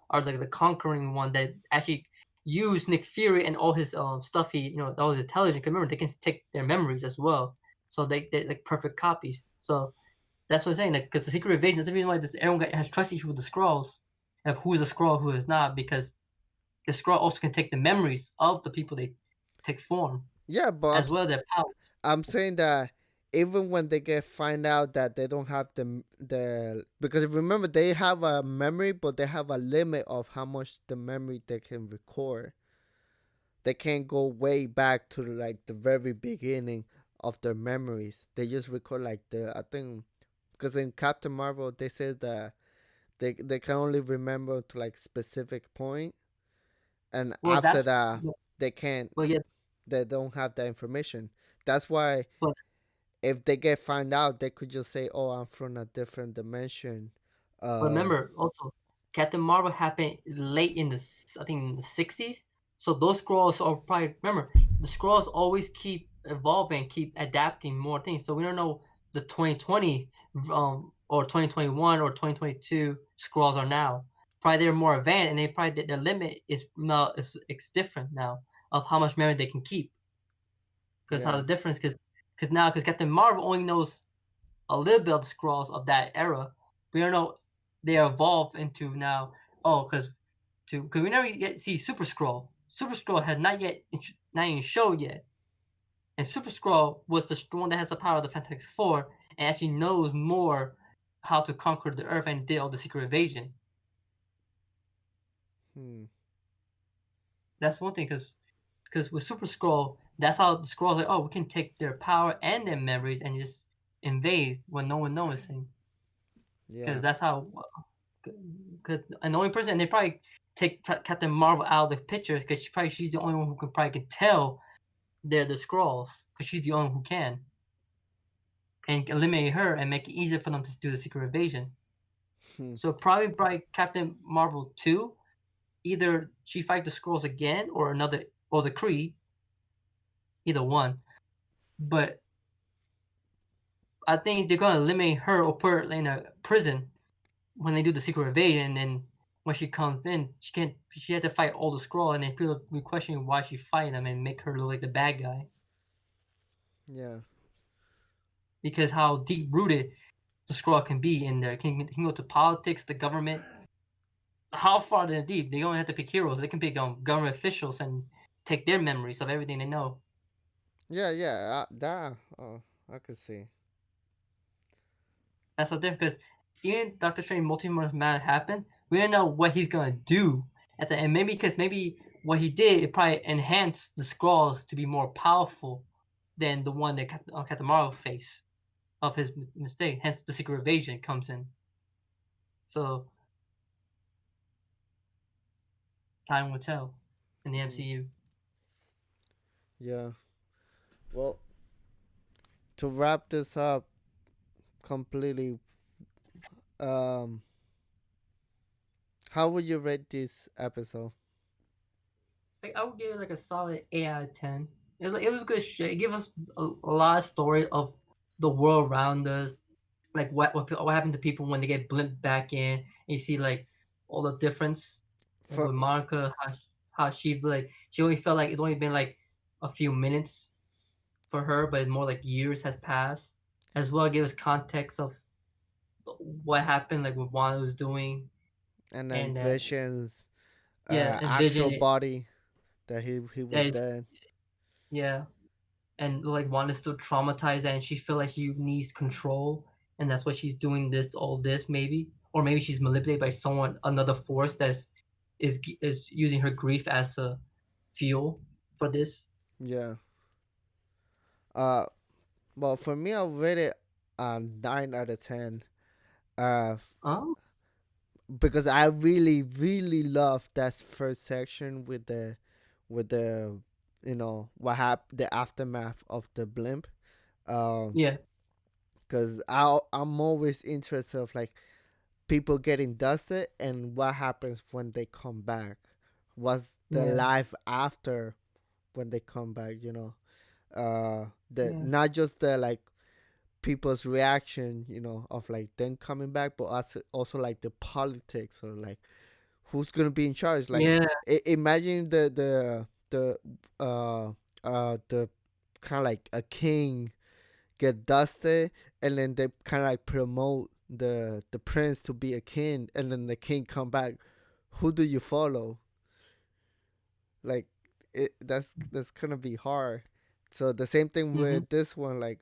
are like the conquering one that actually use Nick Fury and all his stuff. All his intelligence. 'Cause remember, they can take their memories as well, so they like perfect copies. So that's what I'm saying. Like, because the secret invasion, that's the reason why everyone has trust issues with the scrolls of who's a scroll, who is not, because the scroll also can take the memories of the people they take form Yeah, but as well as their power. I'm saying that even when they get find out that they don't have the because remember they have a memory, but they have a limit of how much the memory they can record. They can't go way back to like the very beginning of their memories. They just record like I think because in Captain Marvel they said that they can only remember to like specific point, and Well, after that's that they can't. well, yeah, They don't have that information. That's why but if they get found out, they could just say, "Oh, I'm from a different dimension." Um, remember also, Captain Marvel happened late in I think in the 60s. So those scrolls are probably remember the scrolls always keep evolving, keep adapting more things. So we don't know the 2020 or 2021 or 2022 scrolls are now. Probably they're more advanced, and they probably the limit is now it's different now of how much memory they can keep. Because how yeah. the difference because Captain Marvel only knows a little bit of the scrolls of that era. We don't know they evolved into now. Oh, because we never yet see Super Scroll. Super Scroll had not even showed yet, and Super Scroll was the one that has the power of the Fantastic Four and actually knows more how to conquer the Earth and did all the secret invasion. Hmm. That's one thing because with Super Scroll, that's how the Scrolls like, oh, we can take their power and their memories and just invade when no one noticing. Because Yeah. that's how. Because and the only person they probably take Captain Marvel out of the picture because she's the only one who can tell they're the scrolls because she's the only one who can and eliminate her and make it easier for them to do the secret invasion. Hmm. So probably Captain Marvel 2, either she fight the scrolls again or another or the Kree, either one. But I think they're gonna eliminate her or put her in a prison when they do the secret invasion. And when she comes in, she can't. She had to fight all the scroll, and then people be questioning why she fighting them and make her look like the bad guy Yeah. because how deep rooted the scroll can be in there. Can go to politics, the government. How far they're deep? They don't have to pick heroes. They can pick government officials and take their memories of everything they know. Yeah. Yeah. That. Oh, I could see. That's so different because even Doctor Strange Multiverse Matter happened, we don't know what he's gonna do at the end. Maybe because maybe what he did it probably enhanced the scrolls to be more powerful than the one that Captain Marvel faced of his mistake. Hence, the secret invasion comes in. So time will tell in the Hmm. MCU. Yeah. Well, to wrap this up completely, um, how would you rate this episode? Like I would give it like a solid 8 out of 10. it was good shit. It gave us a lot of story of the world around us, like what happened to people when they get blimped back in. And you see like all the difference, like For with Monica, how she's like she only felt like it's only been like a few minutes for her, but more like years has passed. As well, give us context of what happened, like what Wanda was doing, and then and Vision's yeah, and actual Vision, body that he was yeah, dead. yeah, and like Wanda's still traumatized and she feel like she needs control, and that's why she's doing all this maybe, or maybe she's manipulated by someone, another force is using her grief as a fuel for this. Yeah. Uh, well, for me, I'll rate it a 9 out of 10. Uh, Oh because I really, really love that first section with the, what happened, the aftermath of the blimp. Um, yeah, because I'm always interested of like people getting dusted and what happens when they come back. What's the yeah, life after when they come back? The yeah, not just the like people's reaction, of like them coming back, but also like the politics or like who's gonna be in charge. Like, yeah, imagine the kind of like a king get dusted, and then they kind of like promote the prince to be a king, and then the king come back. Who do you follow? Like, that's gonna be hard. So the same thing mm-hmm. with this one. Like,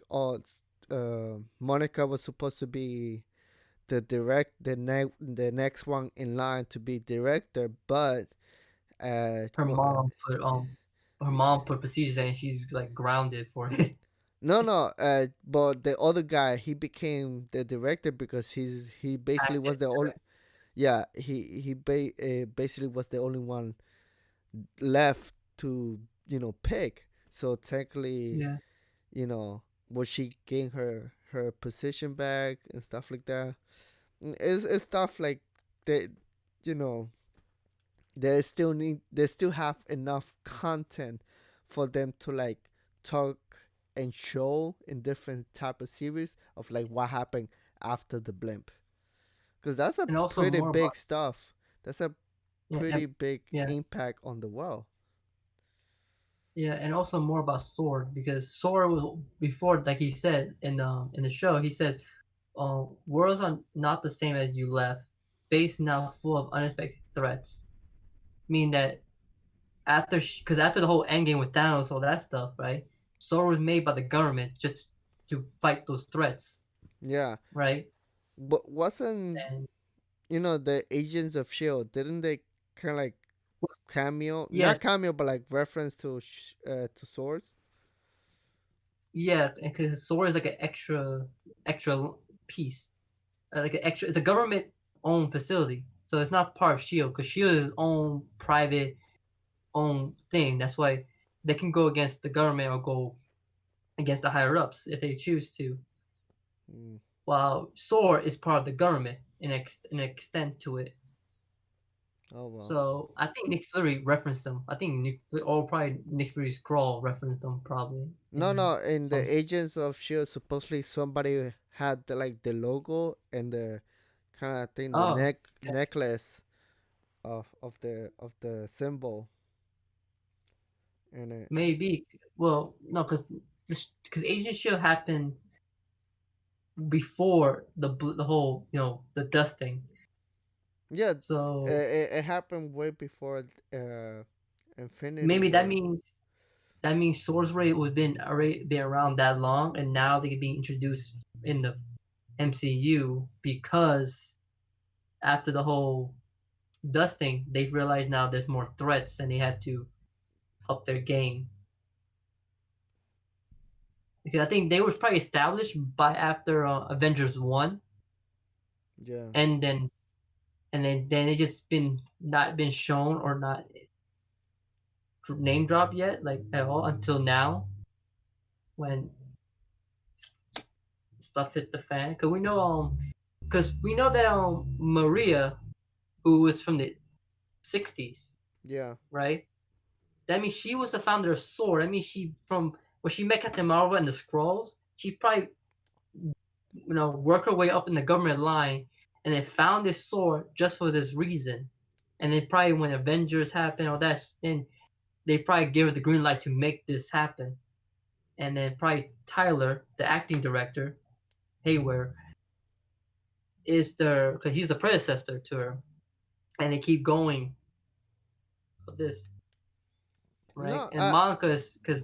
Monica was supposed to be the next one in line to be director, but Her well, mom put her mom put procedures and she's like grounded for it. no, no. But the other guy, he became the director because he basically Active was the only. direct. Yeah, basically was the only one left to pick. So technically, Yeah, will she gain her position back and stuff like that? It's stuff like they, you know, they still have enough content for them to like talk and show in different type of series of like what happened after the blimp, because that's a and also pretty more about big stuff. That's a yeah, pretty and, big yeah, impact on the world. yeah, and also more about S.W.O.R.D because S.W.O.R D was before, like he said in the show, he said, "Worlds are not the same as you left. Space is now full of unexpected threats." Meaning that because after the whole endgame with Thanos, all that stuff, right? S.W.O.R D was made by the government just to fight those threats, Yeah, right? but wasn't And the Agents of Shield? Didn't they kind of like cameo? yes, Not cameo, but like reference to swords. yeah, because S.W.O.R D is like an extra piece, like an extra. It's a government owned facility, so it's not part of Shield because Shield is its own private own thing. That's why they can go against the government or go against the higher ups if they choose to. Mm. While S.W.O.R D is part of the government in an extent to it. Oh well. So I think Nick Fury referenced them. I think or probably Nick Fury's scroll referenced them probably No, in no. In the some. Agents of Shield, supposedly somebody had the logo and the kind of thing, the Oh, okay. necklace of the symbol, and it. Maybe. Well, no, because Agent Shield happened before the whole the dusting. Yeah, So it happened way before Infinity maybe War. that means Sorcery would been already been around that long, and now they could be introduced in the MCU because after the whole dusting, they've realized now there's more threats, and they had to up their game. Because I think they was probably established by after Avengers 1, Yeah. and then it just been not been shown or not name dropped yet, like at all until now when stuff hit the fan. Cause we know that Maria, who was from the '60s, Yeah. right? That means she was the founder of S.W.O.R.D. That means she from when she met Captain Marvel and the Skrulls, she probably work her way up in the government line, and then found this sword just for this reason. And then probably when Avengers happen, all that, then they probably give her the green light to make this happen. And then probably Tyler, the acting director, Hayward, is the because he's the predecessor to her, and they keep going with this, right? No, And Monica is because,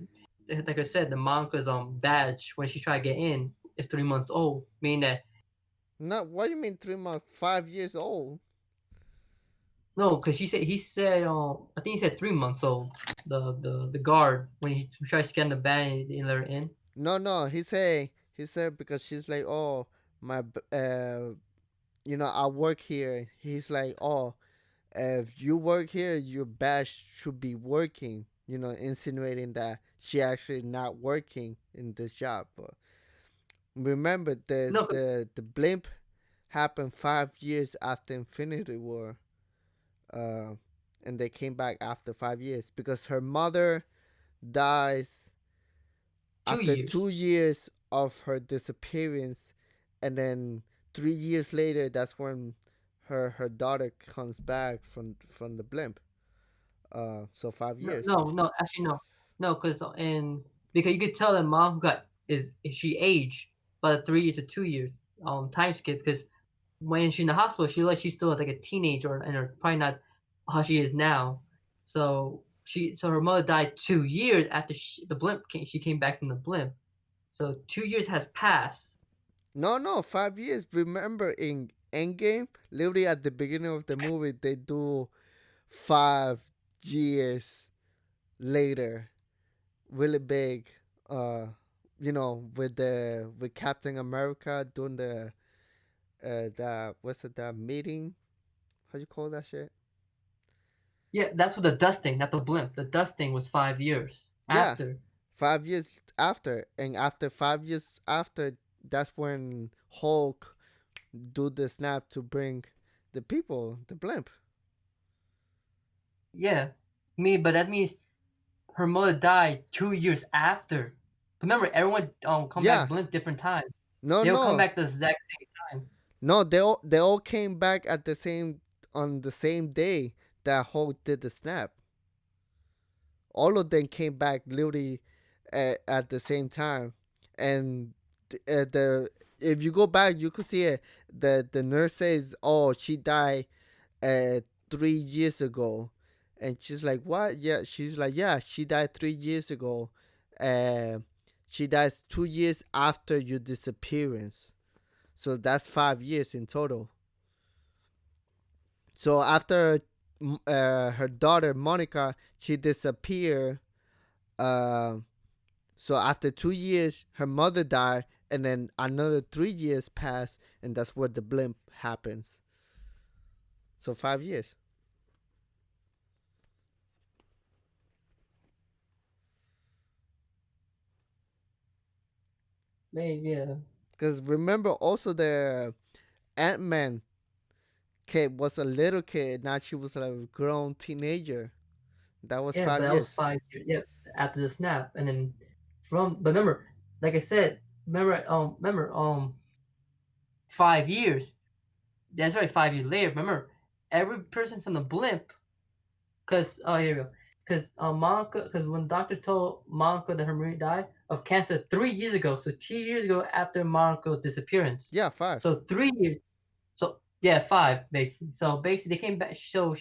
like I said, the Monica's badge when she tried to get in is 3 months old, meaning that not what do you mean 3 months? 5 years old? no, because he said I think he said 3 months old. The guard when he tried to scan the badge and let her in. No, no. He said because she's like, oh, my, I work here. He's like, oh, if you work here, your badge should be working. Insinuating that she actually not working in this job. But remember, the No, the the blimp happened 5 years after Infinity War, uh, and they came back after 5 years because her mother dies two after two years. years of her disappearance, and then 3 years later, that's when her daughter comes back from the blimp. So five No, years. no, no, actually no, no, because you could tell that mom got is she aged by the 3 years to 2 years time skip because when she's in the hospital she like she's still like a teenager and her probably not how she is now. So her mother died 2 years after the blimp came. She came back from the blimp. So 2 years has passed. No, no, 5 years. Remember in Endgame, literally at the beginning of the movie, they do 5 years later, really big. With Captain America doing that meeting. How you call that shit? Yeah, that's what the dusting, not the blimp. The dusting was 5 years Yeah, after. 5 years after, and after 5 years after, that's when Hulk do the snap to bring the people, the blimp. Yeah, but that means her mother died 2 years after. Remember, everyone come back Yeah, blimp different times. no, They don't come no, back the exact same time. no. They all came back at the same on the same day that Hulk did the snap. All of them came back literally at the same time, and the if you go back, you could see it. The nurse says, "Oh, she died 3 years ago," and she's like, "What?" Yeah, she's like, "Yeah, she died 3 years ago. Uh, she dies 2 years after your disappearance, so that's 5 years in total." So after her daughter Monica, she disappeared. Uh, so after 2 years, her mother died, and then another 3 years passed, and that's where the blimp happens. So 5 years. Maybe, yeah. Because remember, also the Ant Man kid was a little kid. Now she was a grown teenager. That was Yeah, but five that was years. 5 years. Yeah, after the snap, and then but remember, like I said, remember, 5 years. That's right, 5 years later. Remember, every person from the blimp, because here we go, because Monica, because when doctor told Monica that her Marie died of cancer 3 years ago, so 2 years ago after Monica's disappearance, Yeah, five. so 3 years. So yeah, five basically. So basically, they came back. So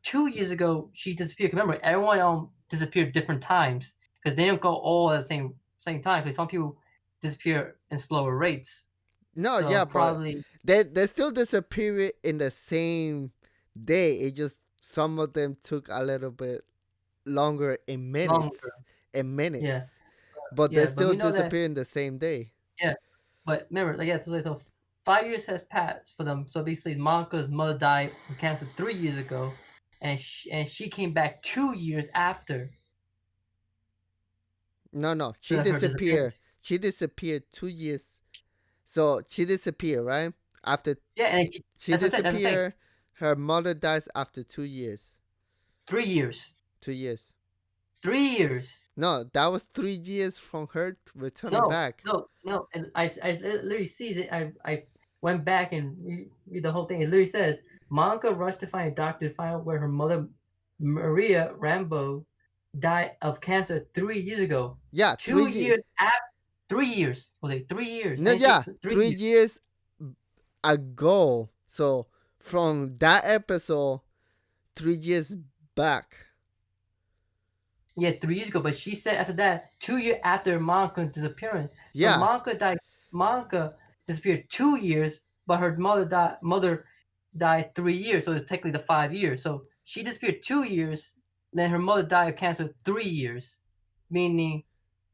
2 years ago she disappeared. Remember, everyone disappeared different times because they didn't go all at the same time. Because some people disappear in slower rates. No, So yeah, but probably they still disappeared in the same day. It just some of them took a little bit longer in longer. minutes. In Yeah, minutes, but they yeah. But still we know that. disappear in the same day. Yeah, but remember, like yeah. So 5 years has passed for them. So basically, Monica's mother died from cancer 3 years ago, and she came back 2 years after No, no, she her disappeared. disappearance. She disappeared 2 years. So she disappeared, right? After Yeah, and she that's what I said. That's what I said. disappeared, her mother dies after 2 years. 3 years. 2 years. 3 years. No, that was 3 years from her returning No, back. no, no. And I literally sees it. I went back and read the whole thing. It literally says Monica rushed to find a doctor to find out where her mother, Maria Rambo, died of cancer 3 years ago. Yeah, Two years after. 3 years. Was it 3 years? No, I say yeah, 3 years. 3 years ago. So from that episode, 3 years back. Yeah, 3 years ago. But she said after that, 2 years after Monica's disappearance. So Yeah. Monica died. Monica disappeared 2 years, but her mother died 3 years. So it's technically the 5 years. So she disappeared 2 years, then her mother died of cancer 3 years, meaning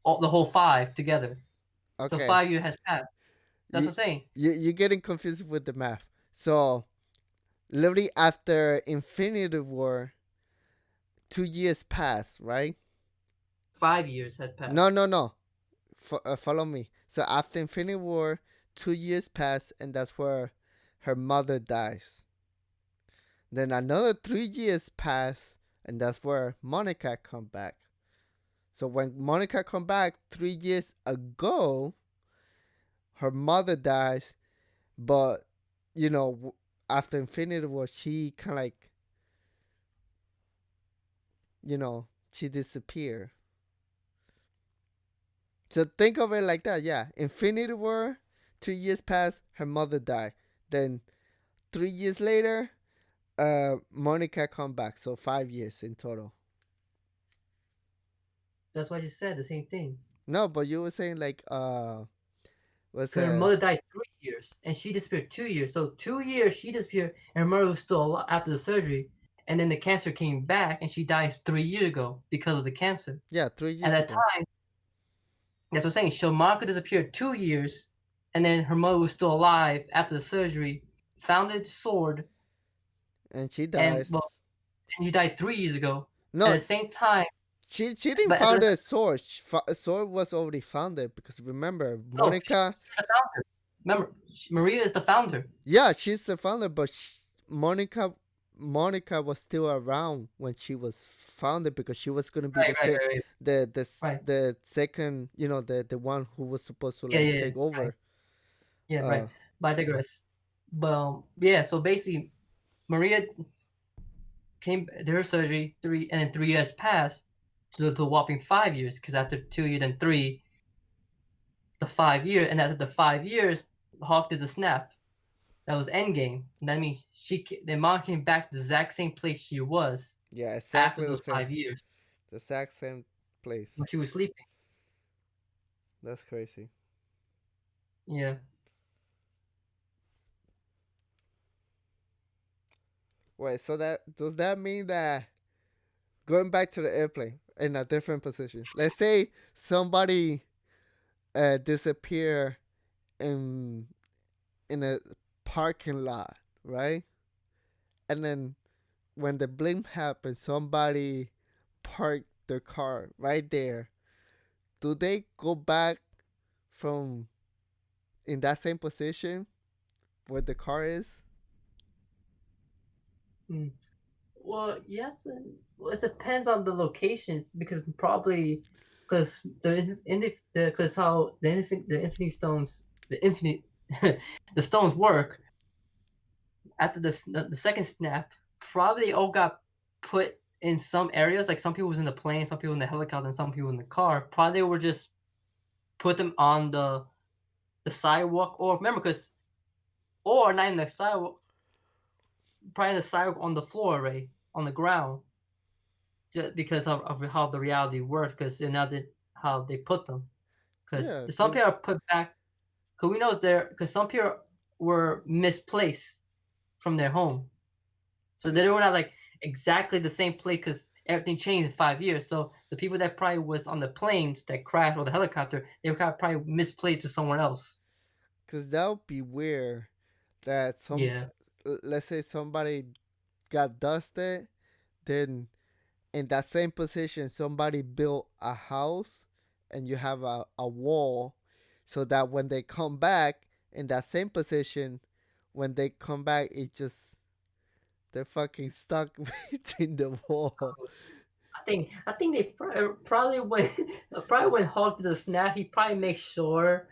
the whole five together. So Okay. 5 years has passed. That's You, what I'm saying. you're getting confused with the math. So literally after Infinity War, 2 years passed, right? 5 years had No, passed. no, no. Follow me. So after Infinity War, 2 years passed, and that's where her mother dies. Then another 3 years pass, and that's where Monica come back. So when Monica come back 3 years ago, her mother dies, but you know after Infinity War, she kind of like she disappeared. So think of it like that. Yeah, Infinity War, 2 years pass, her mother died. Then 3 years later, Monica come back. So 5 years in total. That's why I just said the same thing. No, but you were saying like was Because her mother died 3 years and she disappeared 2 years. So 2 years she disappeared and her mother was still alive after the surgery. And then the cancer came back and she died 3 years ago because of the cancer. yeah, three At years that ago, time, that's what I'm saying. So Monica disappeared 2 years and then her mother was still alive after the surgery, founded S.W.O.R.D, and she and dies. well, and she died 3 years ago. At No, the same time, she didn't but at found the, a sword. Sword was already founded because remember no, Monica. she's the founder. Remember, Maria is the founder. Yeah, she's the founder, but Monica was still around when she was founded because she was gonna be Right, right, right, right. Right. the second, the one who was supposed to Yeah, like yeah, yeah. take Right. over. Yeah, Uh, right. But I digress. But yeah, so basically, Maria came did her surgery 3 years passed to the whopping 5 years because after 2 years and three, the 5 year, and after the 5 years, Hawk did the snap. That was Endgame. And that means then mom came back to the exact same place she was yeah, after exactly those 5 years the exact same place. when she was sleeping. That's crazy. Yeah. Wait, so that does that mean that going back to the airplane in a different position? Let's say somebody disappear in a parking lot, right? And then when the blimp happens, somebody parked their car right there. Do they go back from in that same position where the car is? Mm. Well, yes, and well, it depends on the location because probably because because how the Infinity Stones the stones work after the second snap, probably all got put in some areas. Like some people was in the plane, some people in the helicopter, and some people in the car. Probably were just put them on the sidewalk, or remember, or not in the sidewalk, probably in the sidewalk on the floor, right, on the ground, just because of how the reality works. Because they're not how they put them. Because Yeah, some people cause are put back. Because we know there. Because some people were misplaced from their home. So they were not like exactly the same place because everything changed in 5 years. So the people that probably was on the planes that crashed or the helicopter, they were probably misplaced to someone else. that would be weird. That Yeah. let's say somebody got dusted, then in that same position somebody built a house and you have a wall so that when they come back in that same position, when they come back it just they're fucking stuck between the wall. I think they probably when probably when Hulk did the snap, he probably makes sure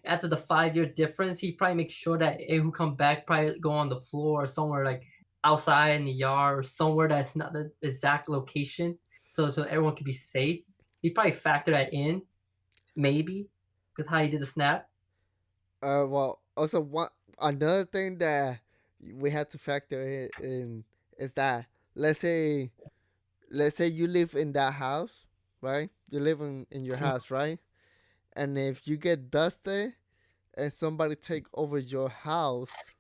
after the 5 year difference, he probably makes sure that who come back probably go on the floor or somewhere like outside in the yard or somewhere that's not the exact location, so everyone can be safe. He probably factor that in, maybe, because how he did the snap. Well, also one another thing that we had to factor in is that let's say let's say you live in that house, right? You live in your Mm, house, right? And if you get dusted and somebody take over your house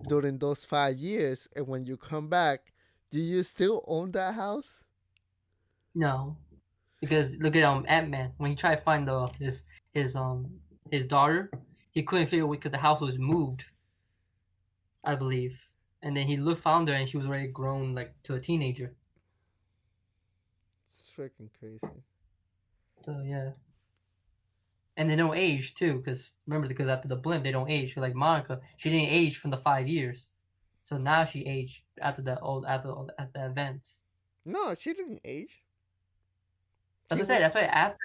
during those 5 years, and when you come back, do you still own that house? no, because look at Ant Man when he tried to find his his daughter, he couldn't figure out because the house was moved, I believe, and then he looked found her and she was already grown like to a teenager. It's freaking crazy. So yeah, and they don't age too, because remember, because after the blimp they don't age. Like Monica, she didn't age from the 5 years, so now she aged after the old after the events. No, she didn't age. That's She what I said. That's was why after.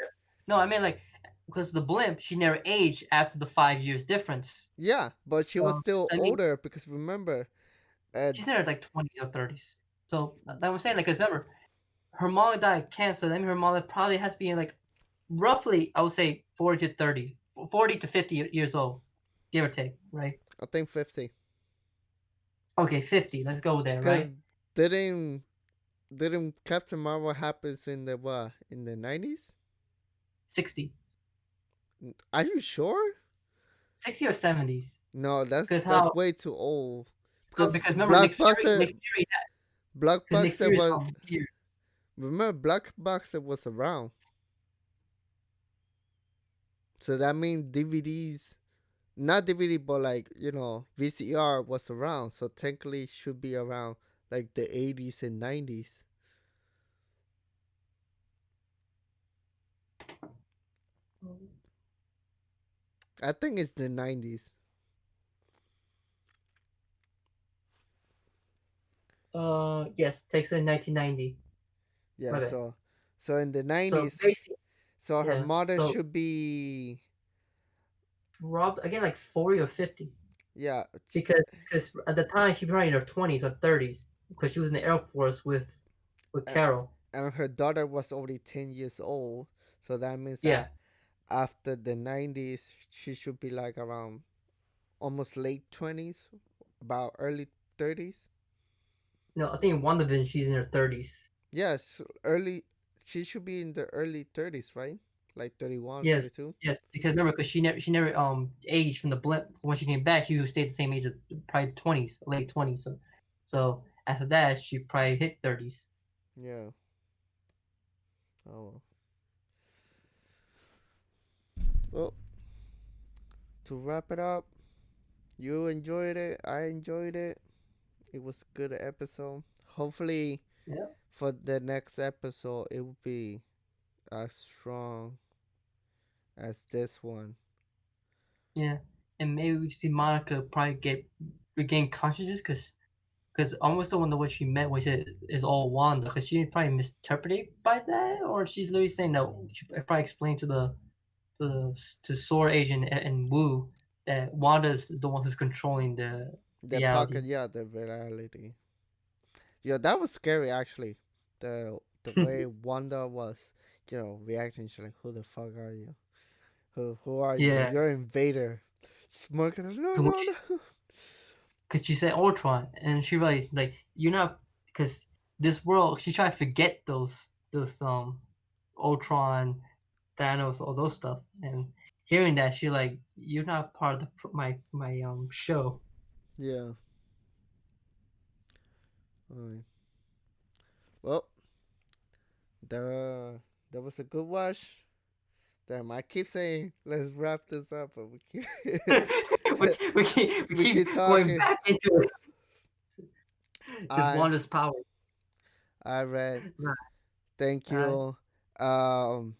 No, I mean like because the blimp she never aged after the 5 years difference. yeah, but she was still So I mean older because remember, uh, she's in her like 20s or 30s. So that was saying like, because remember her mom died of cancer. That means her mom probably has to be in like roughly I would say 40 to 30, 40 to 50 years old, give or take, right? I think 50. Okay, 50. Let's go there, Cause right? didn't didn't Captain Marvel happens in the what in the 90s? 60. Are you sure? 60 or 70s. No, Because that's how way too old. no, Because because remember Nick Fury because Nick Blockbuster Fury is was from here. remember Blockbuster was around, so that means DVDs, not DVD, but like VCR was around, so technically it should be around like the 80s and 90s. I think it's the 90s. Yes, takes in 1990. Yeah, My bad. so in the So 90s, basically, so her yeah. mother So should be robbed again like 40 or 50 yeah, because at the time she was probably in her 20s or 30s because she was in the Air Force with and, Carol. and her daughter was already 10 years old, so that means Yeah. that after the 90s she should be like around almost late 20s, about early 30s. No, I think in WandaVision she's in her 30s. Yes, early, she should be in the early 30s, right? Like 31, Yes, 32. yes, because remember, because she never aged from the blimp. When she came back, she stayed the same age, of probably 20s, late 20s. So after that, she probably hit 30s. Yeah. Oh well, to wrap it up, you enjoyed it, I enjoyed it. It was a good episode. Hopefully Yeah, for the next episode it will be as strong as this one. yeah, and maybe we see Monica probably regain consciousness because almost don't know what she meant when she said is all Wanda because she probably misinterpreted by that, or she's literally saying that she probably explained to S.W.O.R.D agent and Wu that Wanda is the one who's controlling the The pocket, reality. yeah, the reality. Yeah, that was scary actually. The way Wanda was, reacting. She's like, "Who the fuck are you? Who are you? Yeah, You're an invader." Marcus says, "No, because no, no." she said Ultron, and she realized like you're not because this world. She tried to forget those Ultron, Thanos, all those stuff, and hearing that she like you're not part of my show. Yeah. Alright. Well, that was a good watch. Damn, I keep saying let's wrap this up, but we keep We we keep keep going talking. back into it. It's I Wanda's power. I read. Right. Thank Uh, you. Um.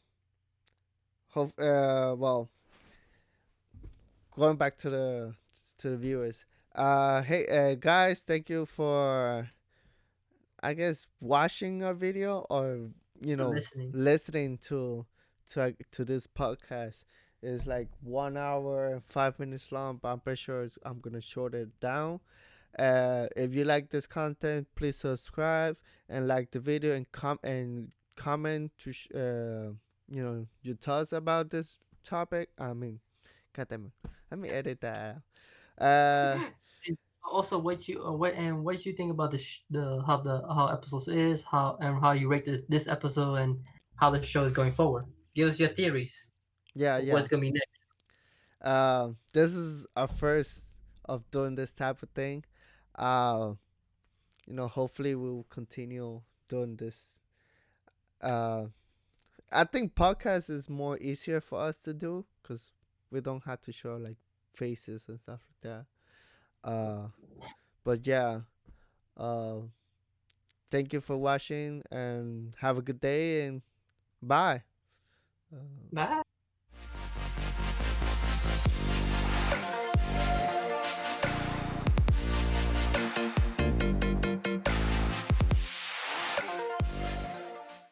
Hope. Well, going back to the viewers. Hey, guys. Thank you for I guess watching a video or Listening. listening to this podcast is like 1 hour and 5 minutes long, but I'm pretty sure I'm gonna short it down. If you like this content, please subscribe and like the video and comment to your thoughts about this topic. I mean, God damn it, let me edit that out. And also, what did you think about the how episodes is how you rate this episode and how the show is going forward? Give us your theories. Yeah, What's yeah. gonna be next? This is our first of doing this type of thing. Uh, hopefully we'll continue doing this. Uh, I think podcast is more easier for us to do because we don't have to show like faces and stuff like that. Uh, but yeah. Uh, Thank you for watching and have a good day and bye. Uh, Bye.